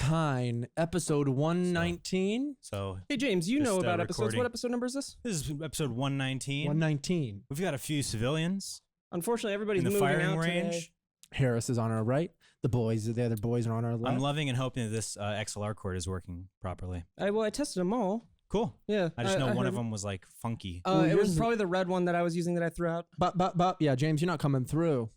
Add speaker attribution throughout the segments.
Speaker 1: Pine, episode 119.
Speaker 2: So
Speaker 3: hey, James, you know about episodes.
Speaker 2: recording.
Speaker 3: What episode number is this?
Speaker 2: This is episode 119.
Speaker 1: 119.
Speaker 2: We've got a few civilians
Speaker 3: Unfortunately, everybody's
Speaker 2: in the
Speaker 3: moving
Speaker 2: firing
Speaker 3: out
Speaker 2: range.
Speaker 3: today.
Speaker 1: Harris is on our right. The other boys are on our left.
Speaker 2: I'm loving and hoping that this XLR cord is working properly.
Speaker 3: I tested them all.
Speaker 2: Cool.
Speaker 3: Yeah.
Speaker 2: I just know one
Speaker 3: heard
Speaker 2: of them was like funky.
Speaker 3: It was probably the red one that I was using that I threw out.
Speaker 1: But, yeah, James, you're not coming through.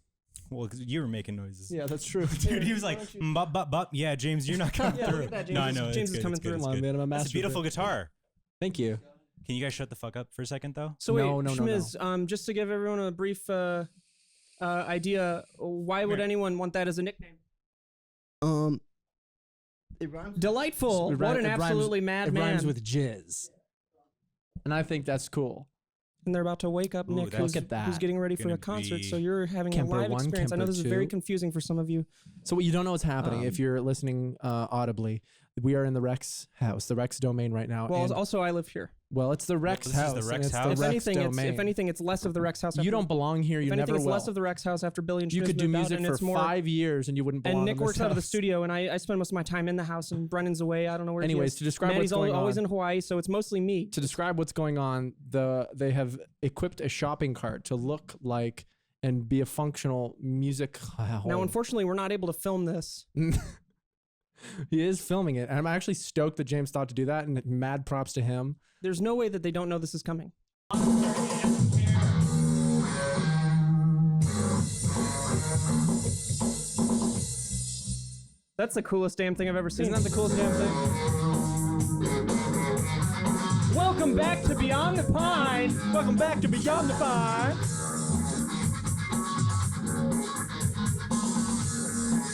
Speaker 2: Well, 'cause you were making noises.
Speaker 1: Yeah, that's true.
Speaker 2: Dude, he was like, but, yeah, James, you're not coming
Speaker 3: Yeah,
Speaker 2: through.
Speaker 3: look at that, James.
Speaker 2: No, I know.
Speaker 3: James
Speaker 2: it's
Speaker 3: is
Speaker 2: good,
Speaker 3: coming
Speaker 2: it's good,
Speaker 3: through.
Speaker 2: it's
Speaker 1: Come on,
Speaker 2: good.
Speaker 1: man, I'm a
Speaker 2: That's a beautiful
Speaker 1: master.
Speaker 2: guitar.
Speaker 1: Thank you.
Speaker 2: Can you guys shut the fuck up for a second, though?
Speaker 3: So wait,
Speaker 1: No.
Speaker 3: Schmiz, just to give everyone a brief idea, why would anyone want that as a nickname?
Speaker 4: It rhymes.
Speaker 3: Delightful. What an absolutely mad
Speaker 1: It
Speaker 3: man.
Speaker 1: rhymes with jizz. And I think that's cool.
Speaker 3: And they're about to wake up
Speaker 2: Ooh,
Speaker 3: Nick,
Speaker 2: that's
Speaker 3: who's,
Speaker 1: Look at that.
Speaker 3: who's getting ready for
Speaker 2: gonna
Speaker 3: a concert.
Speaker 2: be
Speaker 3: So you're having
Speaker 1: Kemper
Speaker 3: a live
Speaker 1: 1,
Speaker 3: experience. I know
Speaker 1: Kemper
Speaker 3: this is very
Speaker 1: 2.
Speaker 3: confusing for some of you.
Speaker 1: So what you don't know what's happening if you're listening audibly. We are in the Rex house, the Rex domain right now.
Speaker 3: Well,
Speaker 1: and,
Speaker 3: also I live here.
Speaker 1: well, it's the Rex
Speaker 2: this is the
Speaker 1: house.
Speaker 2: Rex
Speaker 1: and it's
Speaker 2: house?
Speaker 1: The
Speaker 3: If
Speaker 1: Rex
Speaker 3: anything,
Speaker 1: domain.
Speaker 3: if anything, it's less of the Rex house.
Speaker 1: You don't belong here. You
Speaker 3: If anything,
Speaker 1: never
Speaker 3: it's
Speaker 1: will.
Speaker 3: less of the Rex house after Billy and
Speaker 1: You
Speaker 3: Schmiz
Speaker 1: could do
Speaker 3: moved out,
Speaker 1: music
Speaker 3: and
Speaker 1: for
Speaker 3: it's more,
Speaker 1: 5 years and you wouldn't belong
Speaker 3: And Nick
Speaker 1: in this
Speaker 3: works out of the
Speaker 1: house.
Speaker 3: studio, and I spend most of my time in the house, and Brennan's away. I don't know where he
Speaker 1: Anyways,
Speaker 3: is.
Speaker 1: to describe
Speaker 3: Maddie's
Speaker 1: what's going
Speaker 3: always
Speaker 1: on.
Speaker 3: in Hawaii, so it's mostly me.
Speaker 1: To describe what's going on, they have equipped a shopping cart to look like and be a functional music home.
Speaker 3: Now, unfortunately, we're not able to film this.
Speaker 1: He is filming it, and I'm actually stoked that James thought to do that, and mad props to him.
Speaker 3: There's no way that they don't know this is coming. That's the coolest damn thing I've ever seen.
Speaker 1: Isn't that the coolest damn thing?
Speaker 3: Welcome back to Beyond the Pine.
Speaker 1: Welcome back to Beyond the Pine.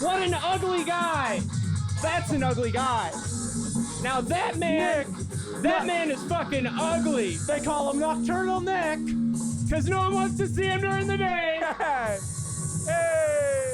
Speaker 3: What an ugly guy! That's an ugly guy. Now that man, man is fucking ugly.
Speaker 1: They call him Nocturnal Nick.
Speaker 3: Cause no one wants to see him during the day.
Speaker 1: Hey!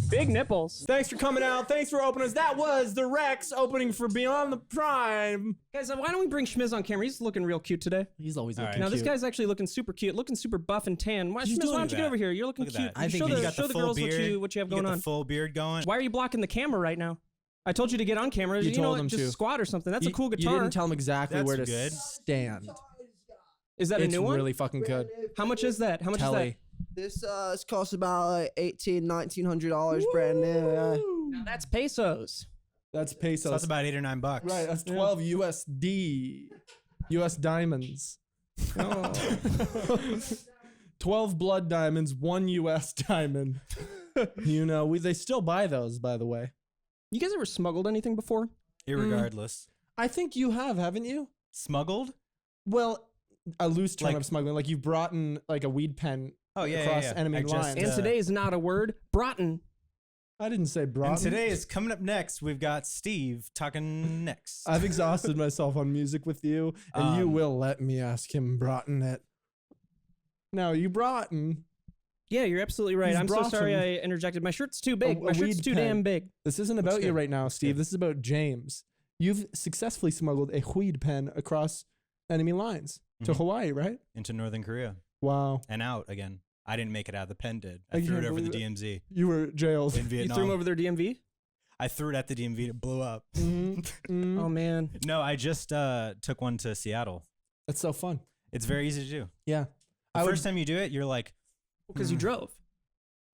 Speaker 3: Big nipples.
Speaker 1: Thanks for coming out. Thanks for opening us. That was the Rex opening for Beyond the Prime.
Speaker 3: Guys, why don't we bring Schmiz on camera? He's looking real cute today.
Speaker 1: He's always
Speaker 2: All
Speaker 1: looking
Speaker 2: right.
Speaker 3: Now
Speaker 1: cute.
Speaker 3: this guy's actually looking super cute, looking super buff and tan. Why,
Speaker 2: He's
Speaker 3: Schmiz, why
Speaker 2: doing
Speaker 3: don't you get
Speaker 2: that.
Speaker 3: over here? You're looking
Speaker 2: Look at
Speaker 3: cute.
Speaker 2: that. I
Speaker 3: show
Speaker 2: think
Speaker 3: the,
Speaker 2: you got
Speaker 3: show
Speaker 2: the
Speaker 3: the
Speaker 2: full
Speaker 3: girls
Speaker 2: beard.
Speaker 3: what you have
Speaker 2: You
Speaker 3: going
Speaker 2: got
Speaker 3: on.
Speaker 2: the full beard going.
Speaker 3: Why are you blocking the camera right now? I told you to get on camera.
Speaker 1: You
Speaker 3: know
Speaker 1: told
Speaker 3: what?
Speaker 1: him
Speaker 3: Just
Speaker 1: to.
Speaker 3: squat or something. That's a cool
Speaker 1: You
Speaker 3: guitar.
Speaker 1: didn't tell him exactly
Speaker 2: That's
Speaker 1: where to
Speaker 2: good.
Speaker 1: stand.
Speaker 3: Is that
Speaker 1: It's
Speaker 3: a new one?
Speaker 1: really fucking good.
Speaker 3: How much is that? How much
Speaker 1: Telly.
Speaker 3: is
Speaker 4: This costs about like $1,800-$1,900 brand new. Yeah.
Speaker 3: that? Now that's pesos.
Speaker 1: That's
Speaker 2: So
Speaker 1: pesos.
Speaker 2: that's about $8 or $9.
Speaker 1: right, that's 12 USD. US diamonds.
Speaker 3: Oh.
Speaker 1: 12 blood diamonds, 1 US diamond. You know, they still buy those, by the way.
Speaker 3: You guys ever smuggled anything before?
Speaker 2: Irregardless.
Speaker 1: I think you have, haven't you?
Speaker 2: Smuggled?
Speaker 1: Well, a loose term
Speaker 2: Like-
Speaker 1: of smuggling. Like you've brought in like a weed pen
Speaker 2: Oh, yeah,
Speaker 1: across
Speaker 2: yeah.
Speaker 1: enemy
Speaker 2: I just,
Speaker 1: lines.
Speaker 3: And today is not a word. Broughton.
Speaker 1: I didn't say brought.
Speaker 2: And today is coming up next. We've got Steve talking next.
Speaker 1: I've exhausted myself on music with you, and you will let me ask him Broughton it. No, you Broughton.
Speaker 3: Yeah, you're absolutely right.
Speaker 1: He's
Speaker 3: I'm so
Speaker 1: Broughton.
Speaker 3: sorry I interjected. My shirt's too big.
Speaker 1: A
Speaker 3: My shirt's
Speaker 1: weed
Speaker 3: too
Speaker 1: pen.
Speaker 3: damn big.
Speaker 1: This isn't about you
Speaker 2: good.
Speaker 1: right now, Steve.
Speaker 2: good.
Speaker 1: This is about James. You've successfully smuggled a weed pen across enemy lines to
Speaker 2: Mhm.
Speaker 1: Hawaii, right?
Speaker 2: Into Northern Korea.
Speaker 1: Wow.
Speaker 2: And out again. I didn't make it out. The pen did.
Speaker 1: I
Speaker 2: I threw
Speaker 1: can't
Speaker 2: it over the
Speaker 1: believe
Speaker 2: DMZ
Speaker 1: You were jailed.
Speaker 2: in
Speaker 3: You
Speaker 2: Vietnam.
Speaker 3: threw him over their DMV?
Speaker 2: I threw it at the DMV and it blew up.
Speaker 1: Mhm.
Speaker 3: Oh, man.
Speaker 2: No, I just took one to Seattle.
Speaker 1: That's so fun.
Speaker 2: It's very easy to do.
Speaker 1: Yeah.
Speaker 2: The
Speaker 1: I would-
Speaker 2: first time you do it, you're like,
Speaker 3: Because you drove.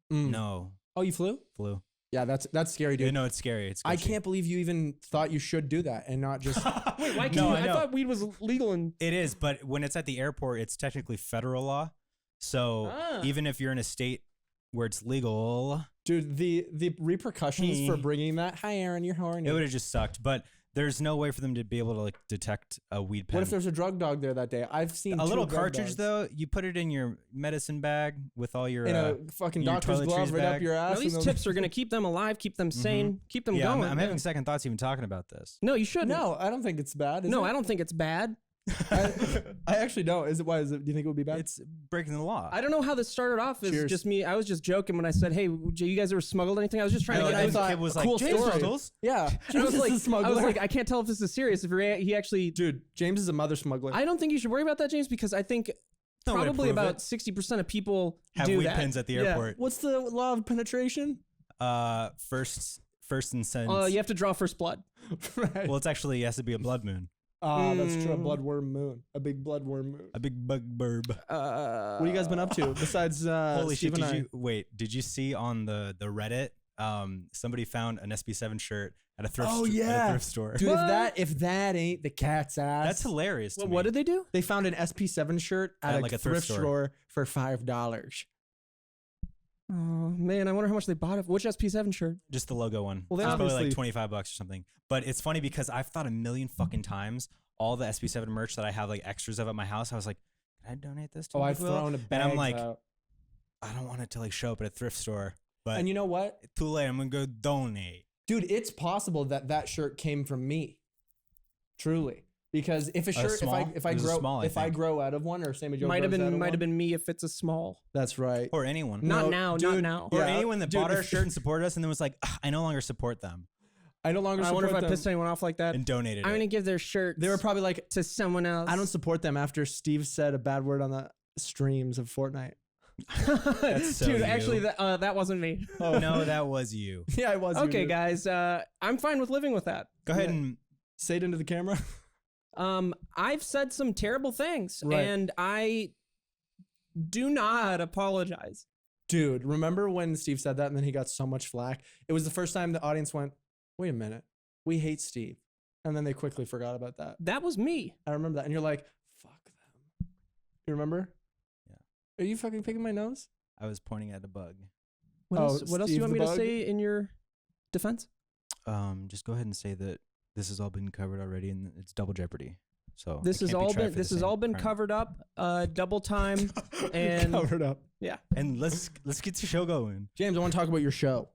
Speaker 2: no,
Speaker 1: Oh, you flew?
Speaker 2: flew.
Speaker 1: Yeah, that's scary, dude.
Speaker 2: You know, it's scary. It's
Speaker 1: I
Speaker 2: sketchy.
Speaker 1: can't believe you even thought you should do that and not just.
Speaker 3: Wait, why can't
Speaker 2: No,
Speaker 3: you?
Speaker 2: I
Speaker 3: I
Speaker 2: know.
Speaker 3: thought weed was legal in.
Speaker 2: It is, but when it's at the airport, it's technically federal law. So
Speaker 3: Ah.
Speaker 2: even if you're in a state where it's legal,
Speaker 1: Dude, the repercussions for bringing that. Hi, Aaron, you're horny.
Speaker 2: it would have just sucked. But there's no way for them to be able to like detect a weed pen.
Speaker 1: What if there's a drug dog there that day? I've seen
Speaker 2: a
Speaker 1: two
Speaker 2: little
Speaker 1: drug
Speaker 2: cartridge
Speaker 1: dogs
Speaker 2: though? You put it in your medicine bag with all your.
Speaker 1: in a fucking
Speaker 2: your
Speaker 1: doctor's
Speaker 2: toiletries
Speaker 1: glove right up
Speaker 2: bag.
Speaker 1: your ass.
Speaker 3: Now, these
Speaker 1: and then-
Speaker 3: tips are going to keep them alive, keep them sane, keep them
Speaker 2: yeah,
Speaker 3: going.
Speaker 2: I'm having second thoughts even talking about this.
Speaker 3: No, you shouldn't.
Speaker 1: No, I don't think it's bad. Is
Speaker 3: No,
Speaker 1: it?
Speaker 3: I don't think it's bad.
Speaker 1: I actually don't. Is it? Why is it? Do you think it would be bad?
Speaker 2: It's breaking the law.
Speaker 3: I don't know how this started off. It's
Speaker 1: Cheers.
Speaker 3: just me. I was just joking when I said, "Hey, you guys ever smuggled anything?" I was just trying
Speaker 2: No,
Speaker 3: to get.
Speaker 2: and
Speaker 3: I
Speaker 2: the kid was like,
Speaker 1: cool
Speaker 2: James
Speaker 1: story.
Speaker 2: smuggles.
Speaker 1: Yeah,
Speaker 3: I
Speaker 1: James
Speaker 3: was
Speaker 1: is
Speaker 3: like,
Speaker 1: a smuggler.
Speaker 3: I can't tell if this is serious. If he actually,
Speaker 1: Dude, James is a mother smuggler.
Speaker 3: I don't think you should worry about that, James, because I think
Speaker 2: No way to
Speaker 3: probably
Speaker 2: prove
Speaker 3: about
Speaker 2: it.
Speaker 3: 60% of people
Speaker 2: Have
Speaker 3: do
Speaker 2: weed
Speaker 3: that.
Speaker 2: pens at the
Speaker 3: Yeah.
Speaker 2: airport.
Speaker 1: What's the law of penetration?
Speaker 2: First and since.
Speaker 3: You have to draw first blood.
Speaker 1: Right.
Speaker 2: Well, it's actually it has to be a blood moon.
Speaker 1: That's true. A bloodworm moon. A big bloodworm moon.
Speaker 2: A big bug burb.
Speaker 1: What have you guys been up to besides
Speaker 2: Holy
Speaker 1: Steve
Speaker 2: shit!
Speaker 1: and I?
Speaker 2: Did you see on the Reddit? Somebody found an SB7 shirt at a thrift.
Speaker 1: Oh,
Speaker 2: at
Speaker 1: yeah.
Speaker 2: a thrift store.
Speaker 1: Dude,
Speaker 3: What?
Speaker 1: if that ain't the cat's ass.
Speaker 2: That's hilarious. To
Speaker 3: What
Speaker 2: me.
Speaker 3: did they do?
Speaker 1: They found an SP7 shirt at
Speaker 2: like
Speaker 1: a
Speaker 2: a thrift
Speaker 1: thrift store for $5.
Speaker 3: Oh man, I wonder how much they bought it. Which SP7 shirt?
Speaker 2: Just the logo one.
Speaker 1: Well, they
Speaker 2: It's probably
Speaker 1: obviously-
Speaker 2: like $25 or something. But it's funny because I've thought a million fucking times all the SB7 merch that I have like extras of at my house. I was like, can I donate this to
Speaker 1: I've
Speaker 2: Goodwill?
Speaker 1: thrown a bag
Speaker 2: And I'm like,
Speaker 1: out.
Speaker 2: I don't want it to like show up at a thrift store. But
Speaker 1: And you know what?
Speaker 2: too late. I'm gonna go donate.
Speaker 1: Dude, it's possible that shirt came from me. Truly. Because if a shirt,
Speaker 2: small?
Speaker 1: if I
Speaker 2: It was a
Speaker 1: grow
Speaker 2: small, I
Speaker 1: if I
Speaker 2: think.
Speaker 1: grow out of one, or Sammy Joe
Speaker 3: Might have
Speaker 1: grows out of
Speaker 3: been
Speaker 1: one,
Speaker 3: me if it's a small.
Speaker 1: That's right.
Speaker 2: Or anyone.
Speaker 3: Not
Speaker 1: No,
Speaker 3: now, not
Speaker 1: dude,
Speaker 3: now.
Speaker 2: Or
Speaker 1: Yeah,
Speaker 2: anyone that
Speaker 1: dude,
Speaker 2: bought our
Speaker 1: if-
Speaker 2: shirt and supported us and then was like, "Ugh, I no longer support them
Speaker 1: I no longer
Speaker 3: I
Speaker 1: support
Speaker 3: wonder if I
Speaker 1: them.
Speaker 3: pissed anyone off like that.
Speaker 2: and donated
Speaker 3: I'm
Speaker 2: it.
Speaker 3: gonna give their shirt
Speaker 1: They were probably like,
Speaker 3: to someone else.
Speaker 1: I don't support them after Steve said a bad word on the streams of Fortnite.
Speaker 2: That's so
Speaker 3: Dude,
Speaker 2: you.
Speaker 3: actually, that wasn't me.
Speaker 1: Oh
Speaker 2: No, that was you.
Speaker 1: yeah, I was. you,
Speaker 3: Okay,
Speaker 1: dude.
Speaker 3: guys, I'm fine with living with that.
Speaker 2: Go ahead
Speaker 1: Yeah.
Speaker 2: and
Speaker 1: Say it into the camera.
Speaker 3: I've said some terrible things,
Speaker 1: Right.
Speaker 3: and I do not apologize.
Speaker 1: Dude, remember when Steve said that and then he got so much flack? It was the first time the audience went, wait a minute, we hate Steve. And then they quickly forgot about that.
Speaker 3: That was me.
Speaker 1: I remember that. And you're like, fuck them. You remember?
Speaker 2: Yeah.
Speaker 1: Are you fucking picking my nose?
Speaker 2: I was pointing at a bug.
Speaker 3: What
Speaker 1: Oh,
Speaker 3: else do you
Speaker 1: Steve
Speaker 3: want
Speaker 1: the
Speaker 3: me to
Speaker 1: bug?
Speaker 3: say in your defense?
Speaker 2: Just go ahead and say that this has all been covered already and it's double jeopardy. So
Speaker 3: This
Speaker 2: it
Speaker 3: has
Speaker 2: can't be
Speaker 3: all
Speaker 2: tried
Speaker 3: been
Speaker 2: for the same
Speaker 3: covered
Speaker 2: crime.
Speaker 3: up, double time, and
Speaker 1: Covered up.
Speaker 2: And let's get the show going.
Speaker 1: James, I want to talk about your show.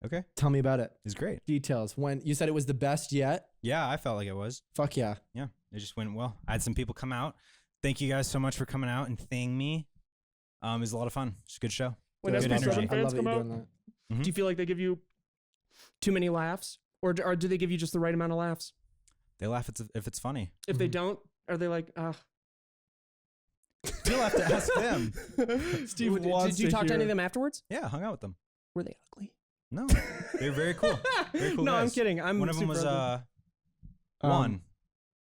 Speaker 2: Okay,
Speaker 1: Tell me about it.
Speaker 2: it's great.
Speaker 1: Details. When you said it was the best yet.
Speaker 2: Yeah, I felt like it was.
Speaker 1: Fuck yeah.
Speaker 2: Yeah, it just went well. I had some people come out. Thank you guys so much for coming out and thing me. It was a lot of fun. It's a good show.
Speaker 3: when
Speaker 1: Dude,
Speaker 2: Good
Speaker 1: I love
Speaker 3: SB7
Speaker 1: that.
Speaker 2: energy.
Speaker 1: I
Speaker 3: fans
Speaker 1: love that
Speaker 3: come
Speaker 1: you're
Speaker 3: out,
Speaker 1: doing that.
Speaker 3: do you feel like they give you too many laughs, or do they give you just the right amount of laughs?
Speaker 2: They laugh if it's funny.
Speaker 3: If they don't, are they like,
Speaker 2: You'll have to ask them.
Speaker 1: Steve
Speaker 3: did
Speaker 1: wants
Speaker 3: you
Speaker 1: to
Speaker 3: talk to any of
Speaker 1: hear-
Speaker 3: them afterwards?
Speaker 2: Yeah, hung out with them.
Speaker 3: Were they ugly?
Speaker 2: No, they're very cool. Very cool
Speaker 3: No, I'm
Speaker 2: guys.
Speaker 3: kidding.
Speaker 2: One of them was
Speaker 3: super ugly.
Speaker 2: one.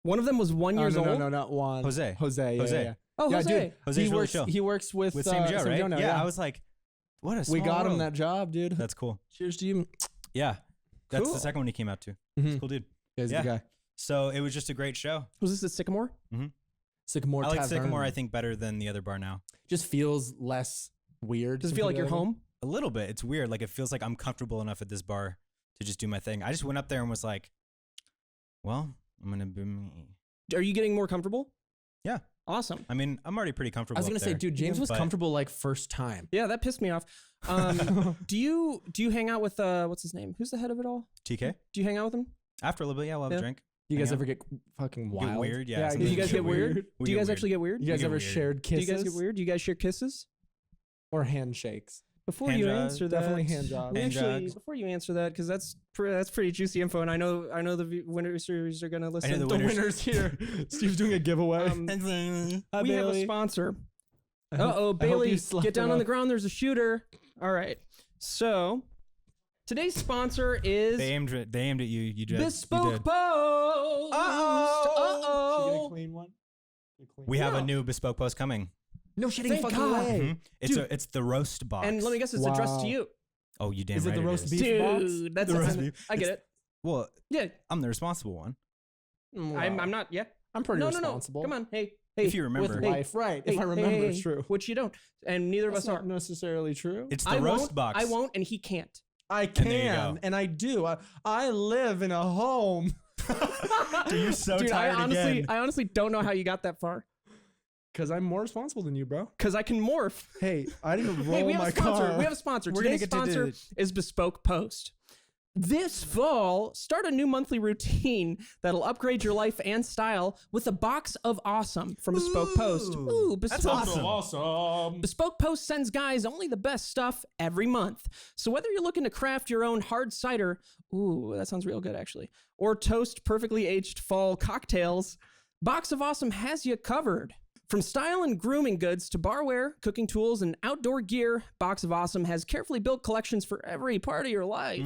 Speaker 3: One of them was 1 year
Speaker 1: no,
Speaker 3: old.
Speaker 1: no, not Juan.
Speaker 2: Jose.
Speaker 1: Jose. Yeah,
Speaker 2: Jose.
Speaker 1: yeah.
Speaker 3: Oh,
Speaker 1: Yeah,
Speaker 3: Jose.
Speaker 1: dude.
Speaker 2: Jose's
Speaker 1: he
Speaker 2: really
Speaker 1: works.
Speaker 2: chill.
Speaker 1: He works with
Speaker 2: Sam Joe, right?
Speaker 1: now,
Speaker 2: yeah, I was like, what a
Speaker 1: we
Speaker 2: small
Speaker 1: got him
Speaker 2: world.
Speaker 1: that job, dude.
Speaker 2: That's cool.
Speaker 1: Cheers to you.
Speaker 2: Yeah, that's
Speaker 1: Cool.
Speaker 2: the second one he came out to.
Speaker 1: Mhm.
Speaker 2: Cool dude.
Speaker 1: He's
Speaker 2: Yeah.
Speaker 1: the guy.
Speaker 2: So it was just a great show.
Speaker 3: Was this at Sycamore?
Speaker 1: Sycamore
Speaker 2: I like
Speaker 1: Tavern.
Speaker 2: Sycamore, I think, better than the other bar now.
Speaker 1: Just feels less weird.
Speaker 3: Does it feel like you're home?
Speaker 2: A little bit. It's weird. Like it feels like I'm comfortable enough at this bar to just do my thing. I just went up there and was like, well, I'm gonna be me.
Speaker 3: Are you getting more comfortable?
Speaker 2: Yeah.
Speaker 3: Awesome.
Speaker 2: I mean, I'm already pretty comfortable.
Speaker 1: I was gonna
Speaker 2: up
Speaker 1: say,
Speaker 2: there.
Speaker 1: dude, James was
Speaker 2: But-
Speaker 1: comfortable like first time.
Speaker 3: Yeah, that pissed me off. Do you hang out with what's his name? Who's the head of it all?
Speaker 2: TK.
Speaker 3: Do you hang out with him?
Speaker 2: After a little bit, yeah, we'll have
Speaker 3: Yeah.
Speaker 2: a drink.
Speaker 1: You guys
Speaker 2: Hang out.
Speaker 1: ever get fucking wild?
Speaker 2: Get weird? Yeah.
Speaker 1: Yeah,
Speaker 2: sometimes
Speaker 3: Do you guys get weird?
Speaker 2: We
Speaker 3: Do you
Speaker 2: get
Speaker 3: guys
Speaker 2: weird.
Speaker 3: actually get weird?
Speaker 1: You guys
Speaker 2: get
Speaker 1: ever
Speaker 2: weird.
Speaker 1: shared
Speaker 3: Do
Speaker 1: kisses?
Speaker 3: you guys get weird? Do you guys share kisses?
Speaker 1: Or handshakes?
Speaker 3: Before
Speaker 2: Hand
Speaker 3: you
Speaker 2: jobs,
Speaker 3: answer that,
Speaker 1: definitely hand jobs.
Speaker 3: we
Speaker 2: Hand
Speaker 3: actually,
Speaker 2: jobs.
Speaker 3: before you answer that, because that's pretty juicy info, and I know the winners are gonna listen.
Speaker 2: the
Speaker 1: The
Speaker 2: winners.
Speaker 1: winner's here. Steve's doing a giveaway.
Speaker 3: Hi,
Speaker 1: Hi,
Speaker 3: we have a
Speaker 1: Bailey.
Speaker 3: sponsor.
Speaker 1: I hope-
Speaker 3: Uh-oh,
Speaker 1: I hope
Speaker 3: Bailey,
Speaker 1: you slept
Speaker 3: get down on
Speaker 1: enough.
Speaker 3: the ground. There's a shooter. All right. So, today's sponsor is
Speaker 2: They aimed at you. You did.
Speaker 3: Bespoke
Speaker 2: You did.
Speaker 3: Post.
Speaker 1: Should we get a
Speaker 3: Uh-oh.
Speaker 1: clean one?
Speaker 2: We have
Speaker 3: No.
Speaker 2: a new bespoke post coming.
Speaker 1: No shitting
Speaker 3: Thank
Speaker 1: fucking
Speaker 3: God.
Speaker 1: way.
Speaker 2: Mhm. It's the roast box.
Speaker 3: And let me guess, it's addressed
Speaker 1: Wow.
Speaker 3: to you.
Speaker 2: Oh, you damn
Speaker 1: Is it
Speaker 2: right
Speaker 1: the roast
Speaker 2: is.
Speaker 1: beef box?
Speaker 3: Dude, that's
Speaker 2: The roast
Speaker 3: awesome.
Speaker 2: beef.
Speaker 3: I get
Speaker 2: It's-
Speaker 3: it.
Speaker 2: Well,
Speaker 3: Yeah,
Speaker 2: I'm the responsible one.
Speaker 3: I'm not. Yeah.
Speaker 1: I'm pretty
Speaker 3: No.
Speaker 1: responsible.
Speaker 3: Come on. Hey.
Speaker 2: If you remember.
Speaker 1: With
Speaker 3: hey,
Speaker 1: life, right?
Speaker 3: hey,
Speaker 1: if I remember,
Speaker 3: hey,
Speaker 1: it's true.
Speaker 3: Which you don't, and neither of
Speaker 1: That's
Speaker 3: us
Speaker 1: not
Speaker 3: are.
Speaker 1: necessarily true.
Speaker 2: It's the
Speaker 3: I
Speaker 2: roast
Speaker 3: won't.
Speaker 2: box.
Speaker 3: I won't, and he can't.
Speaker 1: I
Speaker 2: there you
Speaker 1: can,
Speaker 2: go.
Speaker 1: and I do. I live in a home.
Speaker 2: Dude, you're so
Speaker 3: Dude,
Speaker 2: tired again.
Speaker 3: I honestly don't know how you got that far.
Speaker 1: Because I'm more responsible than you, bro.
Speaker 3: Because I can morph.
Speaker 1: Hey, I didn't roll
Speaker 3: Hey, we have
Speaker 1: my
Speaker 3: a sponsor.
Speaker 1: car.
Speaker 3: We have a sponsor.
Speaker 2: We're gonna
Speaker 3: Today's
Speaker 2: get to
Speaker 3: sponsor
Speaker 2: the-
Speaker 3: is Bespoke Post. This fall, start a new monthly routine that'll upgrade your life and style with a box of awesome from Bespoke Post. Ooh,
Speaker 2: that's
Speaker 3: Bespoke
Speaker 2: awesome.
Speaker 3: Bespoke Post sends guys only the best stuff every month. So whether you're looking to craft your own hard cider, ooh, that sounds real good actually, or toast perfectly aged fall cocktails, Box of Awesome has you covered. From style and grooming goods to barware, cooking tools, and outdoor gear, Box of Awesome has carefully built collections for every part of your life.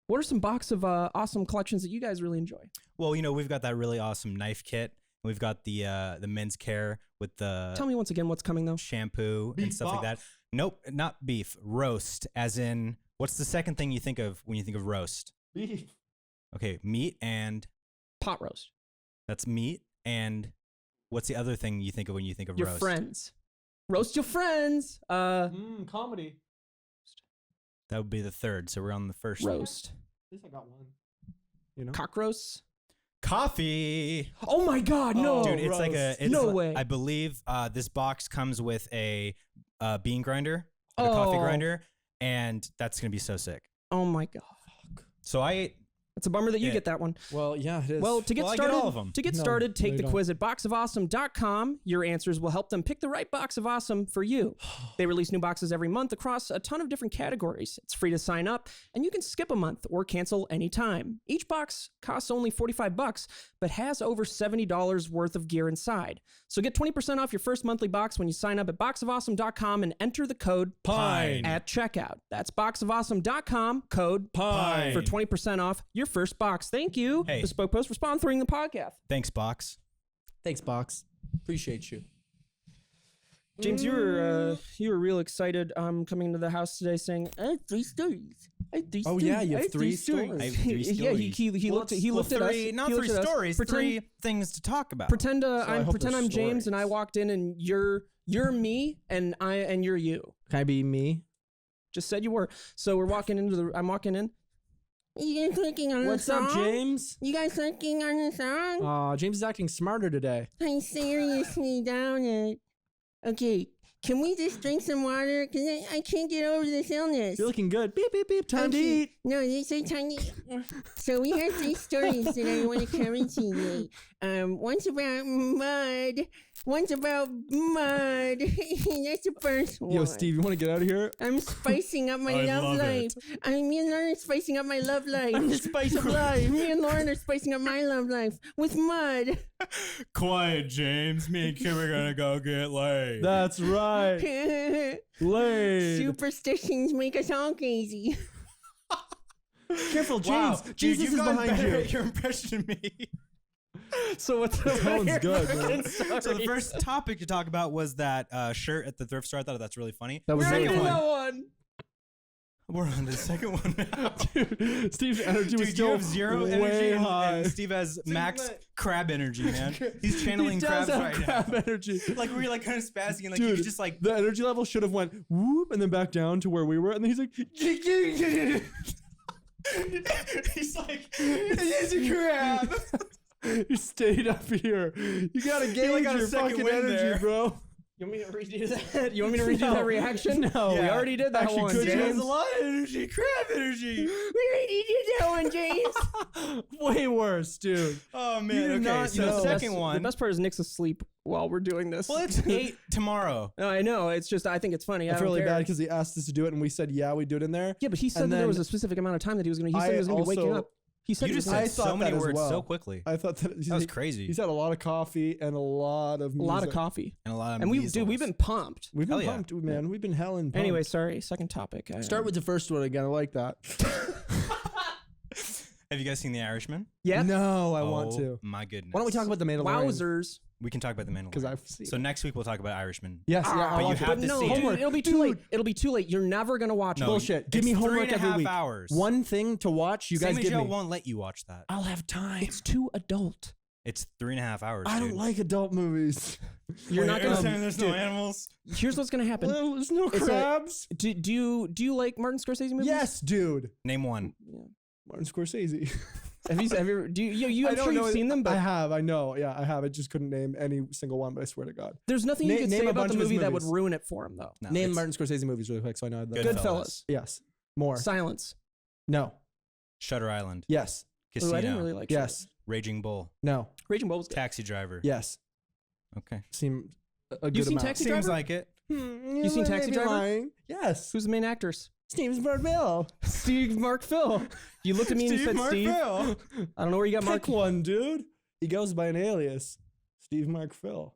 Speaker 3: What are some Box of Awesome collections that you guys really enjoy?
Speaker 2: Well, we've got that really awesome knife kit. We've got the men's care with the
Speaker 3: Tell me once again what's coming though.
Speaker 2: shampoo and stuff like that. Nope, not beef. Roast, as in, what's the second thing you think of when you think of roast?
Speaker 1: Beef.
Speaker 2: Okay, meat and
Speaker 3: Pot roast.
Speaker 2: that's meat. And what's the other thing you think of when you think of
Speaker 3: Your
Speaker 2: roast?
Speaker 3: friends. Roast your friends.
Speaker 1: Comedy.
Speaker 2: That would be the third. So we're on the first.
Speaker 3: Roast.
Speaker 1: At least I got one.
Speaker 3: Cock roasts.
Speaker 2: Coffee.
Speaker 3: Oh my God, no.
Speaker 2: Dude, it's like
Speaker 1: roast.
Speaker 3: No way.
Speaker 2: I believe this box comes with a bean grinder, like a coffee grinder, and that's gonna be so sick.
Speaker 3: Oh my God.
Speaker 2: So I ate.
Speaker 3: It's a bummer that you
Speaker 2: Yeah.
Speaker 3: get that one.
Speaker 1: Well, yeah, it is.
Speaker 3: Well, to get
Speaker 2: Well, I get
Speaker 3: started,
Speaker 2: all of 'em.
Speaker 1: No,
Speaker 3: take
Speaker 1: you
Speaker 3: the
Speaker 1: don't.
Speaker 3: quiz at boxofawesome.com. Your answers will help them pick the right box of awesome for you. They release new boxes every month across a ton of different categories. It's free to sign up, and you can skip a month or cancel anytime. Each box costs only $45, but has over $70 worth of gear inside. So get 20% off your first monthly box when you sign up at boxofawesome.com and enter the code
Speaker 2: Pine.
Speaker 3: at checkout. That's boxofawesome.com, code
Speaker 2: Pine.
Speaker 3: for 20% off your first box. Thank you,
Speaker 2: Hey.
Speaker 3: Bespoke Post, for sponsoring the podcast.
Speaker 2: Thanks, box.
Speaker 1: Thanks, Box. Appreciate you.
Speaker 3: James, you were real excited coming into the house today saying, I have 3 stories. I have 3
Speaker 1: Oh,
Speaker 3: stories.
Speaker 1: yeah, you
Speaker 3: I
Speaker 1: have 3
Speaker 3: stories."
Speaker 1: stories.
Speaker 2: I have 3
Speaker 3: Yeah,
Speaker 2: stories.
Speaker 3: he looked at us.
Speaker 2: Three, not
Speaker 3: He
Speaker 2: 3
Speaker 3: looked at us.
Speaker 2: stories.
Speaker 3: Pretend,
Speaker 2: 3 things to talk about.
Speaker 3: pretend
Speaker 1: I hope
Speaker 3: pretend
Speaker 1: they're
Speaker 3: I'm James and I
Speaker 1: stories.
Speaker 3: walked in and you're me and you're you.
Speaker 1: Can I be me?
Speaker 3: Just said you were. So I'm walking in. You guys working on
Speaker 1: What's up, James?
Speaker 3: You guys working on the song?
Speaker 1: James is acting smarter today.
Speaker 3: I seriously doubt it. Okay, can we just drink some water? Because I can't get over this illness.
Speaker 1: You're looking good. Beep, beep, beep. Time to
Speaker 3: Okay.
Speaker 1: eat.
Speaker 3: No, this is tiny. So we have 3 stories that I want to cover today. One's about mud. One's about mud. That's the first one.
Speaker 1: Yo, Steve, you want to get out of here?
Speaker 3: I'm spicing up my
Speaker 2: I
Speaker 3: love
Speaker 2: love
Speaker 3: life. Me and Lauren are spicing up my love life.
Speaker 1: I'm the spice of life.
Speaker 3: Me and Lauren are spicing up my love life with mud.
Speaker 2: Quiet, James. Me and Kim are gonna go get laid.
Speaker 1: That's right. Laid.
Speaker 3: Superstitions make us all crazy.
Speaker 1: Careful, James.
Speaker 2: Wow, dude,
Speaker 1: Jesus
Speaker 2: you've
Speaker 1: is
Speaker 2: gotten
Speaker 1: behind
Speaker 2: better
Speaker 1: you.
Speaker 2: at your impression of me.
Speaker 3: So what's the
Speaker 1: Tone's good, man.
Speaker 2: So the first topic to talk about was that shirt at the thrift store. I thought that's really funny.
Speaker 1: That
Speaker 3: We
Speaker 1: was
Speaker 3: already
Speaker 1: really
Speaker 3: did
Speaker 1: fun.
Speaker 3: that one.
Speaker 2: We're on the second one now.
Speaker 1: Dude, Steve's energy was
Speaker 2: Dude, you
Speaker 1: still
Speaker 2: have zero
Speaker 1: way
Speaker 2: energy,
Speaker 1: high.
Speaker 2: and Steve has max
Speaker 1: lit.
Speaker 2: crab energy, man. He's channeling
Speaker 1: he does
Speaker 2: crabs
Speaker 1: have
Speaker 2: right
Speaker 1: crab
Speaker 2: now.
Speaker 1: energy.
Speaker 2: Like we were like kind of spazzing, and like
Speaker 1: Dude,
Speaker 2: he was just like,
Speaker 1: the energy level should have went whoop and then back down to where we were, and then he's like,
Speaker 2: he's like, it's a crab.
Speaker 1: he stayed up here. You gotta gauge
Speaker 2: like got a
Speaker 1: your
Speaker 2: second
Speaker 1: fucking
Speaker 2: wind
Speaker 1: energy,
Speaker 2: there.
Speaker 1: bro.
Speaker 3: You want me to redo that? You want me to redo
Speaker 1: No.
Speaker 3: that reaction?
Speaker 1: No.
Speaker 3: We
Speaker 2: Yeah.
Speaker 3: already did that
Speaker 1: Actually,
Speaker 3: one,
Speaker 1: could you?
Speaker 2: He has
Speaker 3: James.
Speaker 2: a lot of energy, crab energy.
Speaker 3: We already did that one, James.
Speaker 1: Way worse, dude.
Speaker 2: Oh
Speaker 1: You
Speaker 2: man.
Speaker 1: did
Speaker 2: Okay,
Speaker 1: not
Speaker 2: so
Speaker 1: know.
Speaker 2: the second
Speaker 3: The
Speaker 2: one.
Speaker 3: best part is Nick's asleep while we're doing this.
Speaker 2: Well, it's 8 tomorrow.
Speaker 3: No, I know. It's just I think it's funny. I
Speaker 1: That's
Speaker 3: don't
Speaker 1: really
Speaker 3: care.
Speaker 1: bad because he asked us to do it, and we said, yeah, we do it in there.
Speaker 3: Yeah, but he said
Speaker 1: And
Speaker 3: that there was
Speaker 1: then
Speaker 3: a specific amount of time that he was going to. He said
Speaker 1: I
Speaker 3: he was going to be waking
Speaker 1: also-
Speaker 3: up. He said
Speaker 2: You
Speaker 3: he
Speaker 2: just
Speaker 3: was
Speaker 1: I
Speaker 2: said
Speaker 1: thought
Speaker 2: so many
Speaker 1: that as
Speaker 2: words
Speaker 1: well.
Speaker 2: so quickly.
Speaker 1: I thought that
Speaker 2: That was crazy.
Speaker 1: He's had a lot of coffee and a lot of
Speaker 3: a
Speaker 1: music.
Speaker 3: lot of coffee,
Speaker 2: And a lot of
Speaker 3: and we've
Speaker 2: measles.
Speaker 3: been pumped.
Speaker 1: We've been
Speaker 2: Hell yeah.
Speaker 1: pumped, man. We've been hell and pumped.
Speaker 3: Anyway, sorry. Second topic.
Speaker 1: Start with the first one again. I like that.
Speaker 2: Have you guys seen The Irishman?
Speaker 3: yeah.
Speaker 1: No, I want
Speaker 2: Oh,
Speaker 1: to.
Speaker 2: My goodness.
Speaker 1: Why don't we talk about the Mandalorian?
Speaker 3: Wowzers.
Speaker 2: We can talk about the Mandalorian.
Speaker 1: Because I've seen.
Speaker 2: So next week we'll talk about Irishman.
Speaker 1: yes, yeah,
Speaker 3: Ah,
Speaker 1: I'll
Speaker 2: but you
Speaker 1: watch
Speaker 2: have
Speaker 1: it.
Speaker 2: to
Speaker 3: no,
Speaker 2: see it.
Speaker 3: dude, it'll be too late.
Speaker 1: Dude.
Speaker 3: It'll be too late. You're never gonna watch
Speaker 2: No,
Speaker 3: it.
Speaker 1: Bullshit. Give
Speaker 2: it's
Speaker 1: me homework
Speaker 2: 3.5
Speaker 1: every week.
Speaker 2: hours.
Speaker 1: One thing to watch. You guys
Speaker 2: Same
Speaker 1: give
Speaker 2: show
Speaker 1: me.
Speaker 2: won't let you watch that.
Speaker 1: I'll have time.
Speaker 3: It's too adult.
Speaker 2: It's 3.5 hours.
Speaker 1: I
Speaker 2: dude.
Speaker 1: don't like adult movies.
Speaker 3: You're not gonna.
Speaker 2: There's no animals.
Speaker 3: Here's what's gonna happen.
Speaker 1: Well, there's no
Speaker 3: It's a-
Speaker 1: crabs.
Speaker 3: Do you like Martin Scorsese movies?
Speaker 1: Yes, dude.
Speaker 2: Name one.
Speaker 1: Martin Scorsese.
Speaker 3: Have you do you
Speaker 1: I
Speaker 3: I'm
Speaker 1: don't
Speaker 3: sure
Speaker 1: know
Speaker 3: you've
Speaker 1: it-
Speaker 3: seen them,
Speaker 1: I
Speaker 3: but
Speaker 1: have. I know. Yeah, I have. I just couldn't name any single one, but I swear to God.
Speaker 3: there's nothing you
Speaker 1: Na-
Speaker 3: can
Speaker 1: name
Speaker 3: say
Speaker 1: a
Speaker 3: about
Speaker 1: bunch
Speaker 3: the
Speaker 1: of his
Speaker 3: movie that would
Speaker 1: movies.
Speaker 3: ruin it for him, though.
Speaker 2: No,
Speaker 1: Name
Speaker 2: it's
Speaker 1: Martin Scorsese movies really quick so I know. that.
Speaker 3: Goodfellas.
Speaker 1: Yes. More.
Speaker 3: Silence.
Speaker 1: No.
Speaker 2: Shutter Island.
Speaker 1: Yes.
Speaker 2: Casino.
Speaker 3: Ooh, I didn't really like.
Speaker 1: Yes.
Speaker 2: Raging Bull.
Speaker 1: No.
Speaker 3: Raging Bull was good.
Speaker 2: Taxi Driver.
Speaker 1: Yes.
Speaker 2: Okay.
Speaker 1: Seem a good
Speaker 3: You've seen
Speaker 1: amount.
Speaker 3: Taxi
Speaker 2: Seems
Speaker 3: Driver?
Speaker 2: like it.
Speaker 1: You
Speaker 3: seen Taxi Driver?
Speaker 1: Yes.
Speaker 3: Who's the main actors?
Speaker 1: Steven Bill.
Speaker 3: Steve Mark Phil. You looked at me and you said Steve. I don't know where you got Mark.
Speaker 1: Pick one, dude. He goes by an alias, Steve Mark Phil.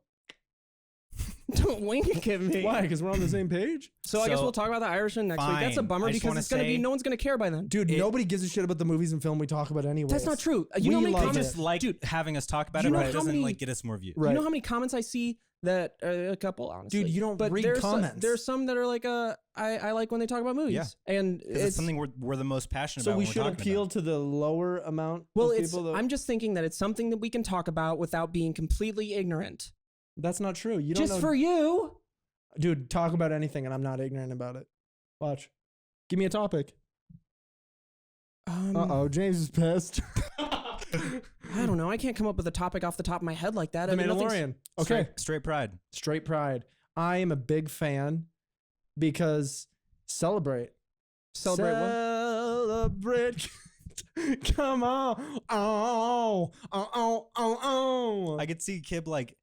Speaker 3: Don't wink at me.
Speaker 1: Why? Because we're on the same page?
Speaker 3: So I guess
Speaker 2: So,
Speaker 3: we'll talk about the Irishman next week. That's a
Speaker 2: fine.
Speaker 3: bummer
Speaker 2: I just
Speaker 3: because
Speaker 2: wanna
Speaker 3: it's gonna be
Speaker 2: say-
Speaker 3: no one's gonna care by then.
Speaker 1: Dude, nobody gives a shit about the movies and film we talk about anyway.
Speaker 3: That's not true. You know how many
Speaker 1: love
Speaker 2: They
Speaker 3: comments?
Speaker 2: just like
Speaker 3: Dude,
Speaker 2: having us talk about
Speaker 3: you
Speaker 2: it,
Speaker 3: know
Speaker 2: but
Speaker 3: how
Speaker 2: it doesn't
Speaker 3: many-
Speaker 2: like get us more views.
Speaker 1: Right.
Speaker 3: You know how many comments I see that a couple, honestly.
Speaker 1: Dude, you don't
Speaker 3: but
Speaker 1: read
Speaker 3: there's
Speaker 1: comments.
Speaker 3: There's some that are like, I like when they talk about movies.
Speaker 2: Yeah.
Speaker 3: And
Speaker 2: Because it's something we're the most passionate
Speaker 1: So
Speaker 2: about.
Speaker 1: we
Speaker 2: when we're
Speaker 1: should
Speaker 2: talking
Speaker 1: appeal
Speaker 2: about.
Speaker 1: to the lower amount
Speaker 3: well,
Speaker 1: of
Speaker 3: it's.
Speaker 1: people that...
Speaker 3: I'm just thinking that it's something that we can talk about without being completely ignorant.
Speaker 1: That's not true. You don't
Speaker 3: Just
Speaker 1: know...
Speaker 3: for you.
Speaker 1: Dude, talk about anything and I'm not ignorant about it. Watch. Give me a topic. Uh-oh, James is pissed.
Speaker 3: I don't know. I can't come up with a topic off the top of my head like that.
Speaker 1: The
Speaker 3: I mean, nothing's-
Speaker 1: Mandalorian. Okay.
Speaker 2: Straight pride.
Speaker 1: Straight pride. I am a big fan because celebrate.
Speaker 3: Celebrate what?
Speaker 1: Celebrate. Come on. Oh, oh.
Speaker 2: I could see Kib like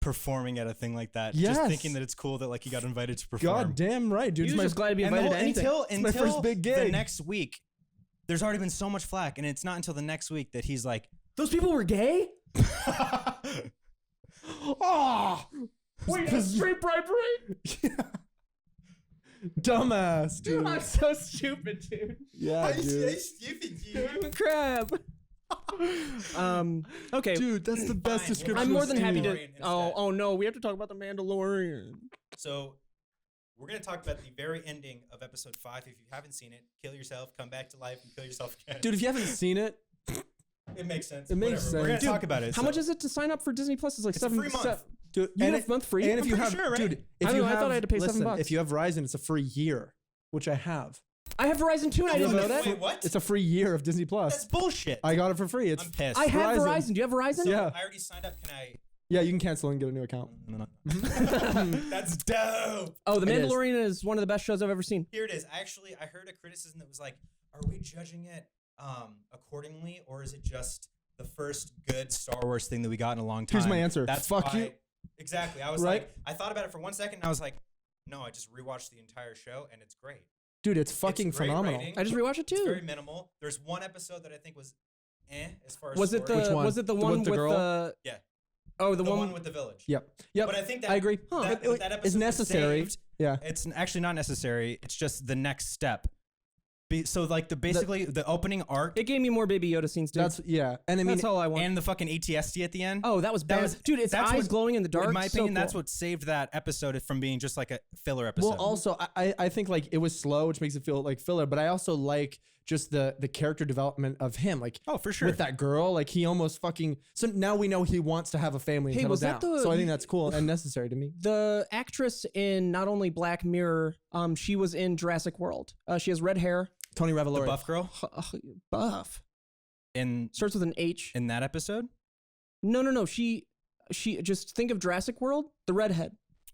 Speaker 2: performing at a thing like that.
Speaker 1: Yes.
Speaker 2: Just thinking that it's cool that like he got invited to perform.
Speaker 1: God damn right, dude.
Speaker 3: You're
Speaker 1: It's my
Speaker 3: just glad to be
Speaker 2: And the
Speaker 3: invited
Speaker 2: whole,
Speaker 3: to anything.
Speaker 2: until
Speaker 1: my first big
Speaker 2: the
Speaker 1: gig.
Speaker 2: next week, there's already been so much flack, and it's not until the next week that he's like,
Speaker 3: Those people were gay?
Speaker 1: Oh,
Speaker 3: Wait, that's straight bribery?
Speaker 1: dumbass, dude.
Speaker 3: Dude, I'm so stupid, dude.
Speaker 1: Yeah, dude.
Speaker 3: Crap. Okay.
Speaker 1: Dude, that's the best
Speaker 2: Fine,
Speaker 1: description.
Speaker 3: I'm more
Speaker 1: of
Speaker 3: than happy
Speaker 1: Steve.
Speaker 3: to.
Speaker 2: Mandalorian instead.
Speaker 3: Oh no, we have to talk about the Mandalorian.
Speaker 2: So we're gonna talk about the very ending of episode 5. If you haven't seen it, kill yourself, come back to life, and kill yourself again.
Speaker 1: Dude, if you haven't seen it,
Speaker 2: it makes sense.
Speaker 1: It makes
Speaker 2: Whatever. We're gonna
Speaker 1: sense.
Speaker 2: talk about it.
Speaker 3: How much is it to sign up for Disney Plus? It's like
Speaker 2: It's a
Speaker 3: seven.
Speaker 2: free month.
Speaker 1: dude,
Speaker 3: You
Speaker 1: and
Speaker 3: get a month free?
Speaker 1: And if
Speaker 2: I'm
Speaker 1: you
Speaker 2: pretty
Speaker 1: have,
Speaker 2: sure, right?
Speaker 1: dude, if
Speaker 3: I
Speaker 1: you
Speaker 3: don't know, I
Speaker 1: have,
Speaker 3: thought I had to pay $7.
Speaker 1: listen, if you have Verizon, it's a free year, which I have.
Speaker 3: I have Verizon too, and I didn't know that.
Speaker 2: Wait, what?
Speaker 1: It's a free year of Disney Plus.
Speaker 2: That's bullshit.
Speaker 1: I got it for free. It's
Speaker 2: I'm pissed.
Speaker 3: I have
Speaker 1: Verizon.
Speaker 3: Verizon. Do you have Verizon?
Speaker 1: yeah,
Speaker 2: I already signed up. Can I?
Speaker 1: yeah. You can cancel and get a new account.
Speaker 2: No. That's dope.
Speaker 3: Oh, The
Speaker 1: It is.
Speaker 3: Mandalorian is one of the best shows I've ever seen.
Speaker 2: Here it is. Actually, I heard a criticism that was like, "Are we judging it accordingly, or is it just the first good Star Wars thing that we got in a long time?"
Speaker 1: Here's my answer.
Speaker 2: That's
Speaker 1: Fuck
Speaker 2: why-
Speaker 1: you.
Speaker 2: Exactly. I was
Speaker 1: Right?
Speaker 2: like, I thought about it for 1 second, and I was like, no, I just rewatched the entire show, and it's great.
Speaker 1: Dude, it's fucking
Speaker 2: It's great
Speaker 1: phenomenal.
Speaker 2: writing.
Speaker 3: I just rewatched it
Speaker 2: It's
Speaker 3: too.
Speaker 2: very minimal. There's one episode that I think was as far as
Speaker 3: Was it
Speaker 2: story.
Speaker 3: the?
Speaker 1: Which one?
Speaker 3: Was it the
Speaker 1: The
Speaker 3: one
Speaker 1: one
Speaker 3: with
Speaker 1: with the girl?
Speaker 3: the?
Speaker 2: Yeah.
Speaker 3: Oh, the
Speaker 2: the
Speaker 3: one.
Speaker 2: one with the village?
Speaker 1: Yep. Yep.
Speaker 2: But I think that
Speaker 1: I agree.
Speaker 2: that,
Speaker 1: It-
Speaker 2: that episode
Speaker 1: it's
Speaker 2: was
Speaker 1: necessary.
Speaker 2: saved.
Speaker 1: Yeah.
Speaker 2: It's actually not necessary. It's just the next step. So like basically the opening arc
Speaker 3: It gave me more Baby Yoda scenes, dude.
Speaker 1: That's yeah. And I mean,
Speaker 3: That's all I want.
Speaker 2: and the fucking ATST at the end.
Speaker 3: Oh, that was bad.
Speaker 2: was-
Speaker 3: Dude, its
Speaker 2: that's
Speaker 3: eyes
Speaker 2: what-
Speaker 3: glowing in the dark.
Speaker 2: in my
Speaker 3: so
Speaker 2: opinion, that's
Speaker 3: cool.
Speaker 2: what saved that episode from being just like a filler episode.
Speaker 1: well, also I think like it was slow, which makes it feel like filler. But I also like just the character development of him, like
Speaker 2: oh, for sure.
Speaker 1: with that girl. Like he almost fucking. So now we know he wants to have a family and
Speaker 3: Hey,
Speaker 1: settle
Speaker 3: was that
Speaker 1: down.
Speaker 3: the-
Speaker 1: So I think that's cool and necessary to me.
Speaker 3: The actress in not only Black Mirror, she was in Jurassic World. She has red hair.
Speaker 1: Tony
Speaker 2: the
Speaker 1: Revolori.
Speaker 2: buff girl
Speaker 3: Buff.
Speaker 2: in
Speaker 3: Starts with an H.
Speaker 2: in that episode.
Speaker 3: No. She just think of Jurassic World, the redhead.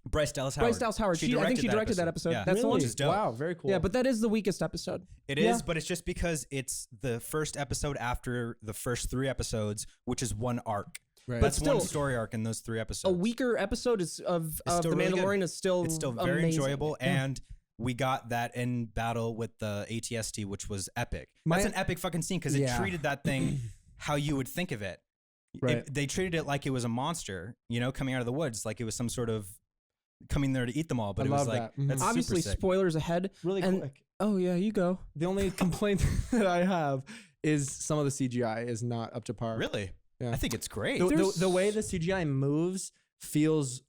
Speaker 2: Bryce Dallas Howard.
Speaker 3: Bryce Dallas Howard. I think she directed that episode.
Speaker 2: Yeah.
Speaker 3: That's the one.
Speaker 2: Which is dope.
Speaker 1: Wow, very cool.
Speaker 3: Yeah, but that is the weakest episode.
Speaker 2: It
Speaker 1: Yeah.
Speaker 2: is, but it's just because it's the first episode after the first 3 episodes, which is one arc.
Speaker 1: right.
Speaker 2: That's one
Speaker 3: still,
Speaker 2: story arc in those 3 episodes.
Speaker 3: A weaker episode is of The
Speaker 2: still really good.
Speaker 3: Mandalorian is still
Speaker 2: It's still very
Speaker 3: amazing.
Speaker 2: enjoyable, and we got that in battle with the ATST, which was epic.
Speaker 1: My-
Speaker 2: That's an epic fucking scene because it
Speaker 1: Yeah.
Speaker 2: treated that thing how you would think of it.
Speaker 1: Right.
Speaker 2: They treated it like it was a monster, coming out of the woods, like it was some sort of coming there to eat them all. But
Speaker 1: I
Speaker 2: it was
Speaker 1: love
Speaker 2: like
Speaker 1: that. Mhm.
Speaker 2: that's
Speaker 3: Obviously,
Speaker 2: super sick.
Speaker 3: spoilers ahead.
Speaker 1: really
Speaker 3: and-
Speaker 1: quick.
Speaker 3: Oh yeah, you go.
Speaker 1: The only complaint that I have is some of the CGI is not up to par.
Speaker 2: Really,
Speaker 1: Yeah.
Speaker 2: I think it's great.
Speaker 1: The way the CGI moves feels